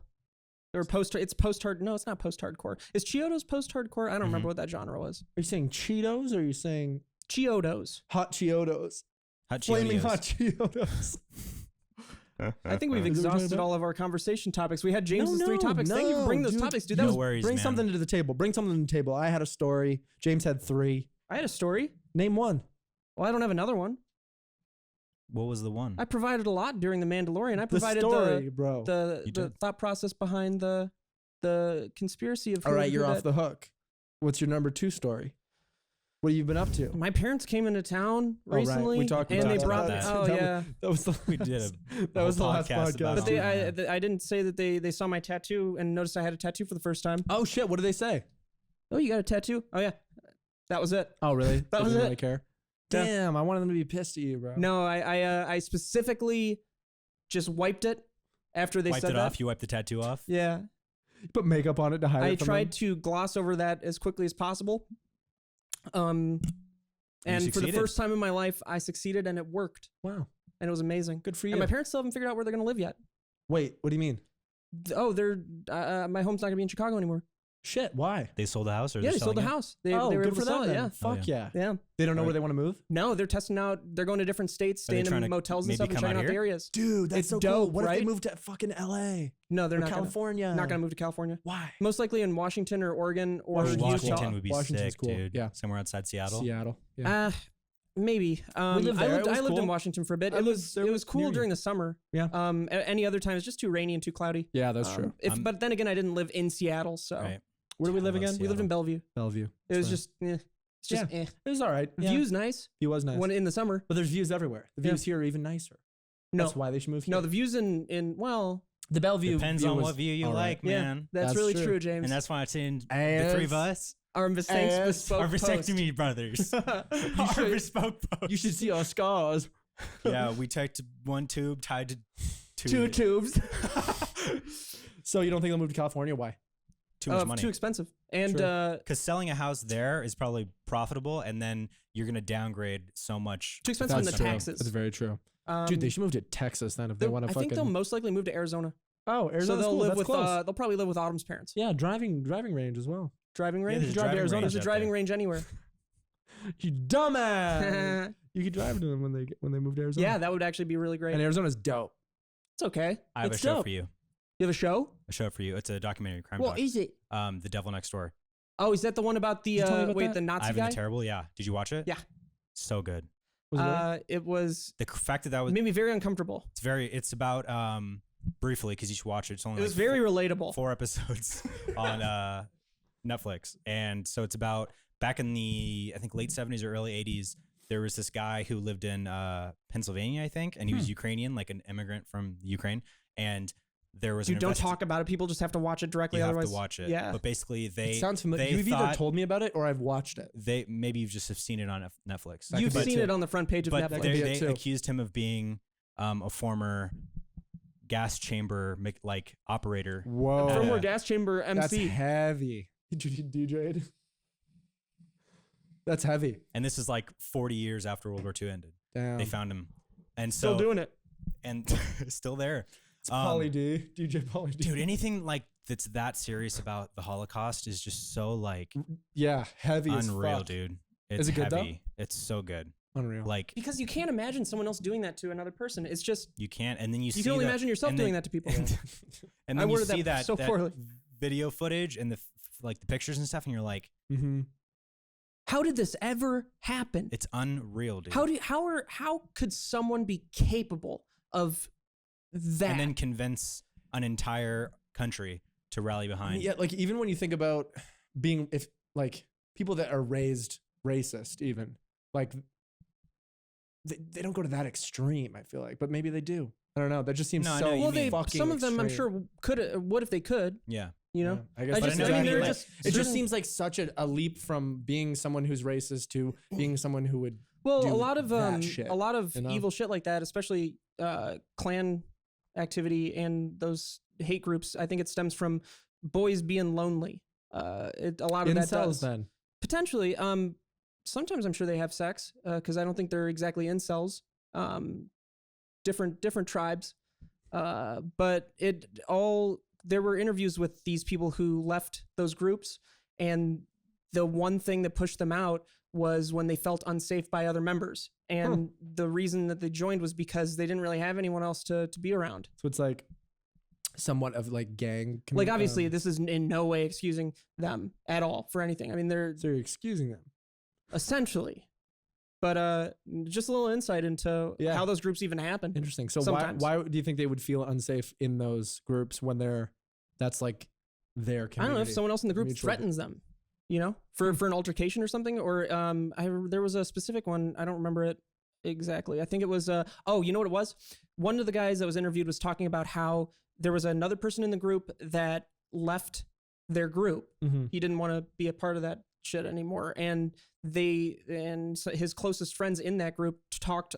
Speaker 3: Or post. It's post-hard. No, it's not post-hardcore. Is Chiodos post-hardcore? I don't remember what that genre was.
Speaker 1: Are you saying Cheetos or are you saying
Speaker 3: Chiodos.
Speaker 1: hot Chiotos?
Speaker 2: Hot
Speaker 1: Flaming
Speaker 2: Cheerios.
Speaker 1: hot Cheetos.
Speaker 3: I think we've
Speaker 1: Is that what you're
Speaker 3: exhausted
Speaker 1: talking
Speaker 3: all of our conversation topics. We had James's
Speaker 1: No,
Speaker 3: 3 topics. Thank you for
Speaker 1: no,
Speaker 3: bringing those
Speaker 1: dude.
Speaker 3: topics, dude.
Speaker 2: No
Speaker 3: That was,
Speaker 2: worries,
Speaker 1: Bring
Speaker 2: man.
Speaker 1: something to the table. Bring something to the table. I had a story. James had 3.
Speaker 3: I had a story.
Speaker 1: Name one.
Speaker 3: Well, I don't have another one.
Speaker 2: What was the one?
Speaker 3: I provided a lot during the Mandalorian. I
Speaker 1: The
Speaker 3: provided
Speaker 1: story, bro.
Speaker 3: the
Speaker 2: You
Speaker 3: the
Speaker 2: did.
Speaker 3: thought process behind the conspiracy of.
Speaker 1: All
Speaker 3: who-
Speaker 1: right,
Speaker 3: who
Speaker 1: you're
Speaker 3: that-
Speaker 1: off the hook. What's your number 2 story? What have you been up to?
Speaker 3: My parents came into town
Speaker 1: Oh, right.
Speaker 3: recently,
Speaker 1: We talked
Speaker 3: and
Speaker 1: about
Speaker 3: they
Speaker 1: that.
Speaker 3: brought.
Speaker 2: that.
Speaker 3: Oh
Speaker 1: That was-
Speaker 3: yeah,
Speaker 1: That was the
Speaker 2: We did a
Speaker 1: that was the
Speaker 2: whole
Speaker 1: last
Speaker 2: podcast
Speaker 1: podcast.
Speaker 2: about
Speaker 3: but
Speaker 2: it.
Speaker 3: I didn't say that they saw my tattoo and noticed I had a tattoo for the first time.
Speaker 1: Oh shit! What did they say?
Speaker 3: Oh, you got a tattoo? Oh yeah, that was it.
Speaker 1: Oh really?
Speaker 3: That
Speaker 1: They
Speaker 3: was
Speaker 1: didn't
Speaker 3: it.
Speaker 1: really care.
Speaker 3: Yeah.
Speaker 1: Damn! I wanted them to be pissed at you, bro.
Speaker 3: No, I specifically just wiped it after they
Speaker 2: Wiped
Speaker 3: said
Speaker 2: it
Speaker 3: that.
Speaker 2: off. You wiped the tattoo off.
Speaker 3: Yeah,
Speaker 1: You put makeup on it to hide
Speaker 3: I
Speaker 1: it from
Speaker 3: tried
Speaker 1: them?
Speaker 3: to gloss over that as quickly as possible. And for the
Speaker 2: succeeded.
Speaker 3: first time in my life, I succeeded and it worked.
Speaker 1: Wow.
Speaker 3: And it was amazing.
Speaker 1: Good for you.
Speaker 3: And my parents still haven't figured out where they're going to live yet.
Speaker 1: Wait, what do you mean?
Speaker 3: They're my home's not going to be in Chicago anymore.
Speaker 1: Shit! Why?
Speaker 2: They sold the house, or
Speaker 3: Yeah,
Speaker 2: they're
Speaker 3: they sold the
Speaker 2: selling it?
Speaker 3: house. They
Speaker 1: oh,
Speaker 3: were
Speaker 1: good
Speaker 3: able
Speaker 1: for
Speaker 3: to sell
Speaker 1: them.
Speaker 3: it.
Speaker 1: Then.
Speaker 3: Yeah.
Speaker 1: Fuck yeah.
Speaker 3: Yeah.
Speaker 1: They don't know
Speaker 2: Right.
Speaker 1: where they want to move.
Speaker 3: No, they're testing out. They're going to different states,
Speaker 2: Are they
Speaker 3: staying
Speaker 2: trying
Speaker 3: in
Speaker 2: to
Speaker 3: motels and
Speaker 2: maybe
Speaker 3: stuff, and
Speaker 2: come
Speaker 3: checking
Speaker 2: out
Speaker 3: out the
Speaker 2: here?
Speaker 3: areas.
Speaker 1: Dude, that's
Speaker 3: It's
Speaker 1: so
Speaker 3: dope,
Speaker 1: cool. What if
Speaker 3: right?
Speaker 1: they moved to fucking L.A.
Speaker 3: No, they're
Speaker 1: or
Speaker 3: not
Speaker 1: California?
Speaker 3: Not going to move to California.
Speaker 1: Why?
Speaker 3: Most likely in Washington or Oregon or
Speaker 1: Washington.
Speaker 3: Utah.
Speaker 2: Washington would be
Speaker 1: Washington's
Speaker 2: sick,
Speaker 1: cool.
Speaker 2: dude.
Speaker 1: Yeah.
Speaker 2: Somewhere outside Seattle.
Speaker 1: Seattle. Yeah.
Speaker 3: Maybe.
Speaker 1: lived
Speaker 3: I
Speaker 1: there.
Speaker 3: lived,
Speaker 1: It was
Speaker 3: I lived in
Speaker 1: cool.
Speaker 3: Washington for a bit.
Speaker 1: I
Speaker 3: It
Speaker 1: lived
Speaker 3: was
Speaker 1: there
Speaker 3: it was cool
Speaker 1: near you.
Speaker 3: during the summer.
Speaker 1: Yeah.
Speaker 3: Any other time it's just too rainy and too cloudy.
Speaker 1: Yeah, that's true.
Speaker 3: But then again, I didn't live in Seattle, so
Speaker 2: Right.
Speaker 1: Where do we live
Speaker 2: I love
Speaker 1: again?
Speaker 3: we lived in Bellevue.
Speaker 1: Bellevue.
Speaker 3: It was
Speaker 1: fine.
Speaker 3: just, it's just,
Speaker 1: It was all right. Yeah.
Speaker 3: View's nice
Speaker 1: View was nice.
Speaker 3: when in the summer.
Speaker 1: But there's views everywhere. The
Speaker 3: Yeah.
Speaker 1: views here are even nicer.
Speaker 3: No,
Speaker 1: That's why they should move here.
Speaker 3: no, the views in well,
Speaker 1: the Bellevue
Speaker 2: Depends
Speaker 1: view
Speaker 2: on
Speaker 1: was
Speaker 2: what view you
Speaker 1: all right.
Speaker 2: like,
Speaker 3: yeah,
Speaker 2: man.
Speaker 3: that's
Speaker 1: That's
Speaker 3: really
Speaker 1: true.
Speaker 3: true, James.
Speaker 2: And that's why it's in the
Speaker 1: As-
Speaker 2: 3 of us.
Speaker 3: our bespoke
Speaker 1: As-
Speaker 3: bespoke
Speaker 2: Our
Speaker 3: post.
Speaker 2: vasectomy brothers. Our bespoke post.
Speaker 1: You should see our scars.
Speaker 2: Yeah, we tied to one tube, tied to
Speaker 1: Two tubes. So you don't think they'll move to California? Why?
Speaker 2: Too much money.
Speaker 3: Too expensive. And
Speaker 1: True.
Speaker 2: Because selling a house there is probably profitable, and then you're gonna downgrade so much.
Speaker 3: too expensive in the
Speaker 1: That's true.
Speaker 3: taxes.
Speaker 1: That's very true. Dude, they should move to Texas then if they want to
Speaker 3: I
Speaker 1: fucking.
Speaker 3: think they'll most likely move to Arizona.
Speaker 1: Oh,
Speaker 3: So
Speaker 1: Arizona's
Speaker 3: they'll
Speaker 1: cool.
Speaker 3: live
Speaker 1: That's
Speaker 3: with
Speaker 1: close.
Speaker 3: they'll probably live with Autumn's parents.
Speaker 1: Yeah, driving range as well.
Speaker 3: Driving
Speaker 2: Yeah,
Speaker 3: range.
Speaker 2: there's a
Speaker 1: drive to
Speaker 2: driving
Speaker 1: Arizona.
Speaker 2: range
Speaker 3: There's a
Speaker 2: out
Speaker 3: driving
Speaker 2: there.
Speaker 3: range anywhere.
Speaker 1: You dumbass. You could drive to them when they move to Arizona.
Speaker 3: Yeah, that would actually be really great.
Speaker 1: And Arizona's dope.
Speaker 3: It's okay.
Speaker 2: I have
Speaker 1: It's
Speaker 2: a show
Speaker 1: dope.
Speaker 2: for you.
Speaker 3: You have a show?
Speaker 2: A show for you. It's a documentary crime
Speaker 3: What
Speaker 2: doc.
Speaker 3: is it?
Speaker 2: The Devil Next Door.
Speaker 3: Oh, is that the one about the
Speaker 1: you tell me about that?
Speaker 3: the Nazi
Speaker 2: Ivan
Speaker 3: guy?
Speaker 2: the Terrible. Yeah. Did you watch it?
Speaker 3: Yeah.
Speaker 2: So good.
Speaker 1: Was it really?
Speaker 3: It was
Speaker 2: The fact that was
Speaker 3: made me very uncomfortable.
Speaker 2: it's about briefly because you should watch it. It's only
Speaker 3: It was
Speaker 2: like
Speaker 3: very relatable.
Speaker 2: 4 episodes on Netflix, and so it's about back in the I think late 70s or early 80s. There was this guy who lived in Pennsylvania, I think, and he was Ukrainian, like an immigrant from Ukraine, and there was
Speaker 3: Dude,
Speaker 2: an
Speaker 3: don't talk about it. People just have to watch it directly.
Speaker 2: You have
Speaker 3: Otherwise,
Speaker 2: to watch it.
Speaker 3: Yeah.
Speaker 2: But basically, they
Speaker 1: It sounds familiar.
Speaker 2: they
Speaker 1: You've either
Speaker 2: thought-
Speaker 1: told me about it or I've watched it.
Speaker 2: they maybe you've just have seen it on Netflix.
Speaker 1: That
Speaker 3: You've
Speaker 1: could be
Speaker 3: seen
Speaker 1: too.
Speaker 3: it on the front page of
Speaker 2: But
Speaker 3: Netflix.
Speaker 1: could be it
Speaker 2: they
Speaker 1: too.
Speaker 2: accused him of being a former gas chamber like operator.
Speaker 1: Whoa.
Speaker 2: From
Speaker 3: Firmware
Speaker 2: Yeah.
Speaker 3: gas chamber
Speaker 1: That's
Speaker 3: MC.
Speaker 1: heavy. Did you DJ'd? That's heavy.
Speaker 2: And this is like 40 years after World War II ended.
Speaker 1: Damn.
Speaker 2: They found him, and
Speaker 3: Still
Speaker 2: so
Speaker 3: doing it.
Speaker 2: and still there.
Speaker 1: It's Pauly D. DJ Pauly D.
Speaker 2: Dude, anything like that's that serious about the Holocaust is just so like
Speaker 1: Yeah, heavy as
Speaker 2: unreal,
Speaker 1: fuck.
Speaker 2: dude. It's
Speaker 1: Is it good, though?
Speaker 2: heavy. It's so good.
Speaker 1: Unreal.
Speaker 2: Like
Speaker 3: Because you can't imagine someone else doing that to another person. It's just
Speaker 2: you can't, and then you see
Speaker 3: can only
Speaker 2: the-
Speaker 3: imagine yourself
Speaker 2: and
Speaker 3: doing
Speaker 2: then-
Speaker 3: that to people.
Speaker 2: And
Speaker 3: I
Speaker 2: then you
Speaker 3: worded
Speaker 2: see
Speaker 3: that
Speaker 2: that,
Speaker 3: so
Speaker 2: that
Speaker 3: poorly.
Speaker 2: video footage and the like the pictures and stuff, and you're like,
Speaker 1: Mm-hmm.
Speaker 3: How did this ever happen?
Speaker 2: it's unreal, dude.
Speaker 3: How could someone be capable of that?
Speaker 2: and then convince an entire country to rally behind.
Speaker 1: Yeah, like even when you think about being, if like people that are raised racist, even like they don't go to that extreme. I feel like, but maybe they do. I don't know. That just seems
Speaker 2: No, I
Speaker 1: so
Speaker 2: know what you
Speaker 3: well,
Speaker 2: mean.
Speaker 3: they
Speaker 1: fucking
Speaker 3: some of them I'm
Speaker 1: extreme.
Speaker 3: sure would if they could.
Speaker 2: Yeah.
Speaker 3: You know,
Speaker 1: Yeah, I guess
Speaker 3: I
Speaker 1: that's
Speaker 3: just-
Speaker 2: I mean,
Speaker 1: exactly
Speaker 2: they're
Speaker 1: right.
Speaker 3: just
Speaker 1: It just
Speaker 3: certain-
Speaker 1: seems like such a leap from being someone who's racist to being someone who would.
Speaker 3: well,
Speaker 1: do
Speaker 3: a lot of
Speaker 1: that shit,
Speaker 3: a lot of
Speaker 1: you know?
Speaker 3: evil shit like that, especially clan activity and those hate groups. I think it stems from boys being lonely. A lot of that
Speaker 1: Incels
Speaker 3: does
Speaker 1: then.
Speaker 3: potentially. Sometimes I'm sure they have sex because I don't think they're exactly incels. Different tribes, but it all there were interviews with these people who left those groups, and the one thing that pushed them out was when they felt unsafe by other members. And the reason that they joined was because they didn't really have anyone else to be around.
Speaker 1: So it's like somewhat of like gang.
Speaker 3: Like, obviously, this is in no way excusing them at all for anything. I mean, they're
Speaker 1: So you're excusing them.
Speaker 3: essentially. But just a little insight into
Speaker 1: Yeah.
Speaker 3: how those groups even happen.
Speaker 1: Interesting. So
Speaker 3: Sometimes.
Speaker 1: why do you think they would feel unsafe in those groups when that's like their community?
Speaker 3: I don't know if someone else in the group
Speaker 1: Mutual-
Speaker 3: threatens them, you know, for an altercation or something. Or there was a specific one. I don't remember it exactly. I think it was, you know what it was? One of the guys that was interviewed was talking about how there was another person in the group that left their group.
Speaker 1: Mhm.
Speaker 3: He didn't want to be a part of that shit anymore. And so his closest friends in that group talked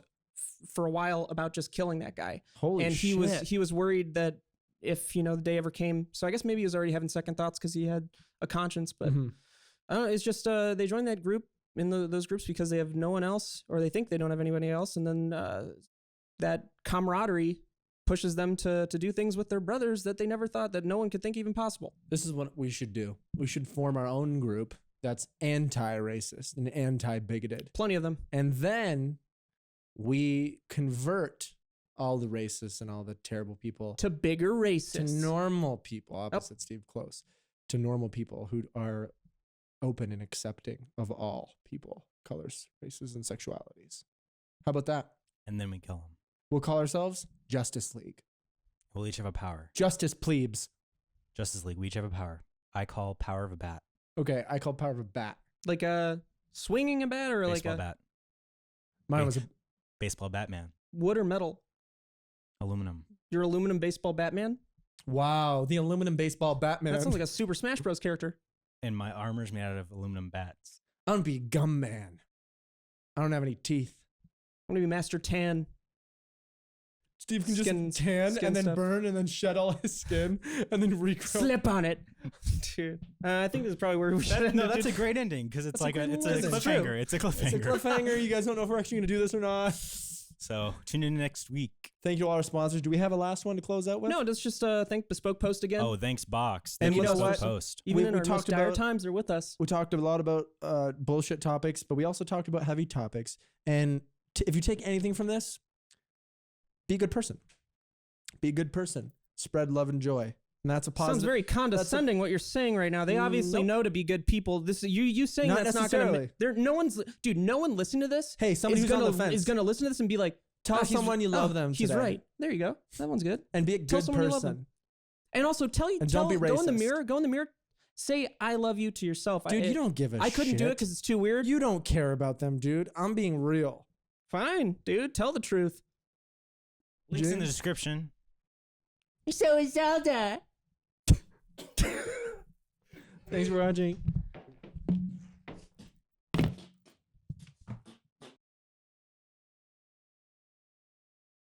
Speaker 3: for a while about just killing that guy.
Speaker 1: Holy
Speaker 3: and
Speaker 1: shit.
Speaker 3: he was worried that if, you know, the day ever came, so I guess maybe he was already having second thoughts because he had a conscience, but
Speaker 1: Mhm.
Speaker 3: I don't know. It's just, they joined that group those groups because they have no one else, or they think they don't have anybody else. And then, that camaraderie pushes them to do things with their brothers that they never thought that no one could think even possible.
Speaker 1: This is what we should do. We should form our own group that's anti-racist and anti-bigoted.
Speaker 3: Plenty of them.
Speaker 1: And then we convert all the racists and all the terrible people
Speaker 3: To bigger
Speaker 1: to
Speaker 3: racists.
Speaker 1: normal people, opposite Steve Close, to normal people who are open and accepting of all people, colors, races, and sexualities. How about that?
Speaker 2: And then we kill him.
Speaker 1: We'll call ourselves Justice League.
Speaker 2: We'll each have a power.
Speaker 1: Justice plebes.
Speaker 2: Justice League, we each have a power. I call power of a bat.
Speaker 1: Okay, I call power of a bat.
Speaker 3: Like a swinging a bat, or
Speaker 2: Baseball
Speaker 3: like a
Speaker 2: bat.
Speaker 1: Mine was a
Speaker 2: Baseball Batman.
Speaker 3: wood or metal?
Speaker 2: Aluminum.
Speaker 3: Your aluminum baseball Batman?
Speaker 1: wow, the aluminum baseball Batman.
Speaker 3: That sounds like a Super Smash Bros. Character.
Speaker 2: And my armor's made out of aluminum bats.
Speaker 1: I'm gonna be Gum Man. I don't have any teeth.
Speaker 3: I'm gonna be Master Tan.
Speaker 1: Steve can
Speaker 3: Skin-
Speaker 1: just tan
Speaker 3: skin
Speaker 1: and then
Speaker 3: stuff.
Speaker 1: burn and then shed all his skin and then regrow.
Speaker 3: Slip on it. Dude. I think this is probably where we should
Speaker 2: No, that's a great ending because it's
Speaker 1: That's a
Speaker 2: like
Speaker 1: great
Speaker 2: it's a
Speaker 1: ending.
Speaker 2: cliffhanger. It's a cliffhanger.
Speaker 1: It's a cliffhanger. You guys don't know if we're actually gonna do this or not.
Speaker 2: So tune in next week.
Speaker 1: Thank you to all our sponsors. Do we have a last one to close out with?
Speaker 3: No, let's just thank Bespoke Post again.
Speaker 2: Oh, thanks, Box.
Speaker 1: And
Speaker 2: Thank
Speaker 1: you
Speaker 2: you
Speaker 1: know
Speaker 2: to
Speaker 1: what?
Speaker 2: Post.
Speaker 3: Even
Speaker 1: we
Speaker 3: in our most
Speaker 1: talked
Speaker 3: dire
Speaker 1: about-
Speaker 3: times, they're with us.
Speaker 1: We talked a lot about bullshit topics, but we also talked about heavy topics. And if you take anything from this, be a good person. Be a good person. Spread love and joy. And that's a positive.
Speaker 3: Sounds very condescending what you're saying right now. They obviously
Speaker 1: Nope.
Speaker 3: know to be good people. This you saying
Speaker 1: Not
Speaker 3: that's not gonna
Speaker 1: necessarily.
Speaker 3: there. No one's no one listening to this.
Speaker 1: Hey, somebody
Speaker 3: is
Speaker 1: who's on
Speaker 3: gonna
Speaker 1: the fence.
Speaker 3: is gonna listen to this and be like,
Speaker 1: Tell
Speaker 3: "Oh, he's-
Speaker 1: someone you love them
Speaker 3: He's
Speaker 1: today."
Speaker 3: right. There you go. That one's good.
Speaker 1: And be a
Speaker 3: Tell
Speaker 1: good
Speaker 3: someone you love them.
Speaker 1: person.
Speaker 3: And also
Speaker 1: And don't be
Speaker 3: go in the
Speaker 1: racist.
Speaker 3: mirror. Go in the mirror. Say I love you to yourself.
Speaker 1: Dude, you don't give a shit.
Speaker 3: I couldn't do it because it's too weird.
Speaker 1: You don't care about them, dude. I'm being real.
Speaker 3: Fine, dude. Tell the truth.
Speaker 2: Links in the
Speaker 1: James?
Speaker 2: description.
Speaker 3: So is Zelda.
Speaker 1: Thanks for watching.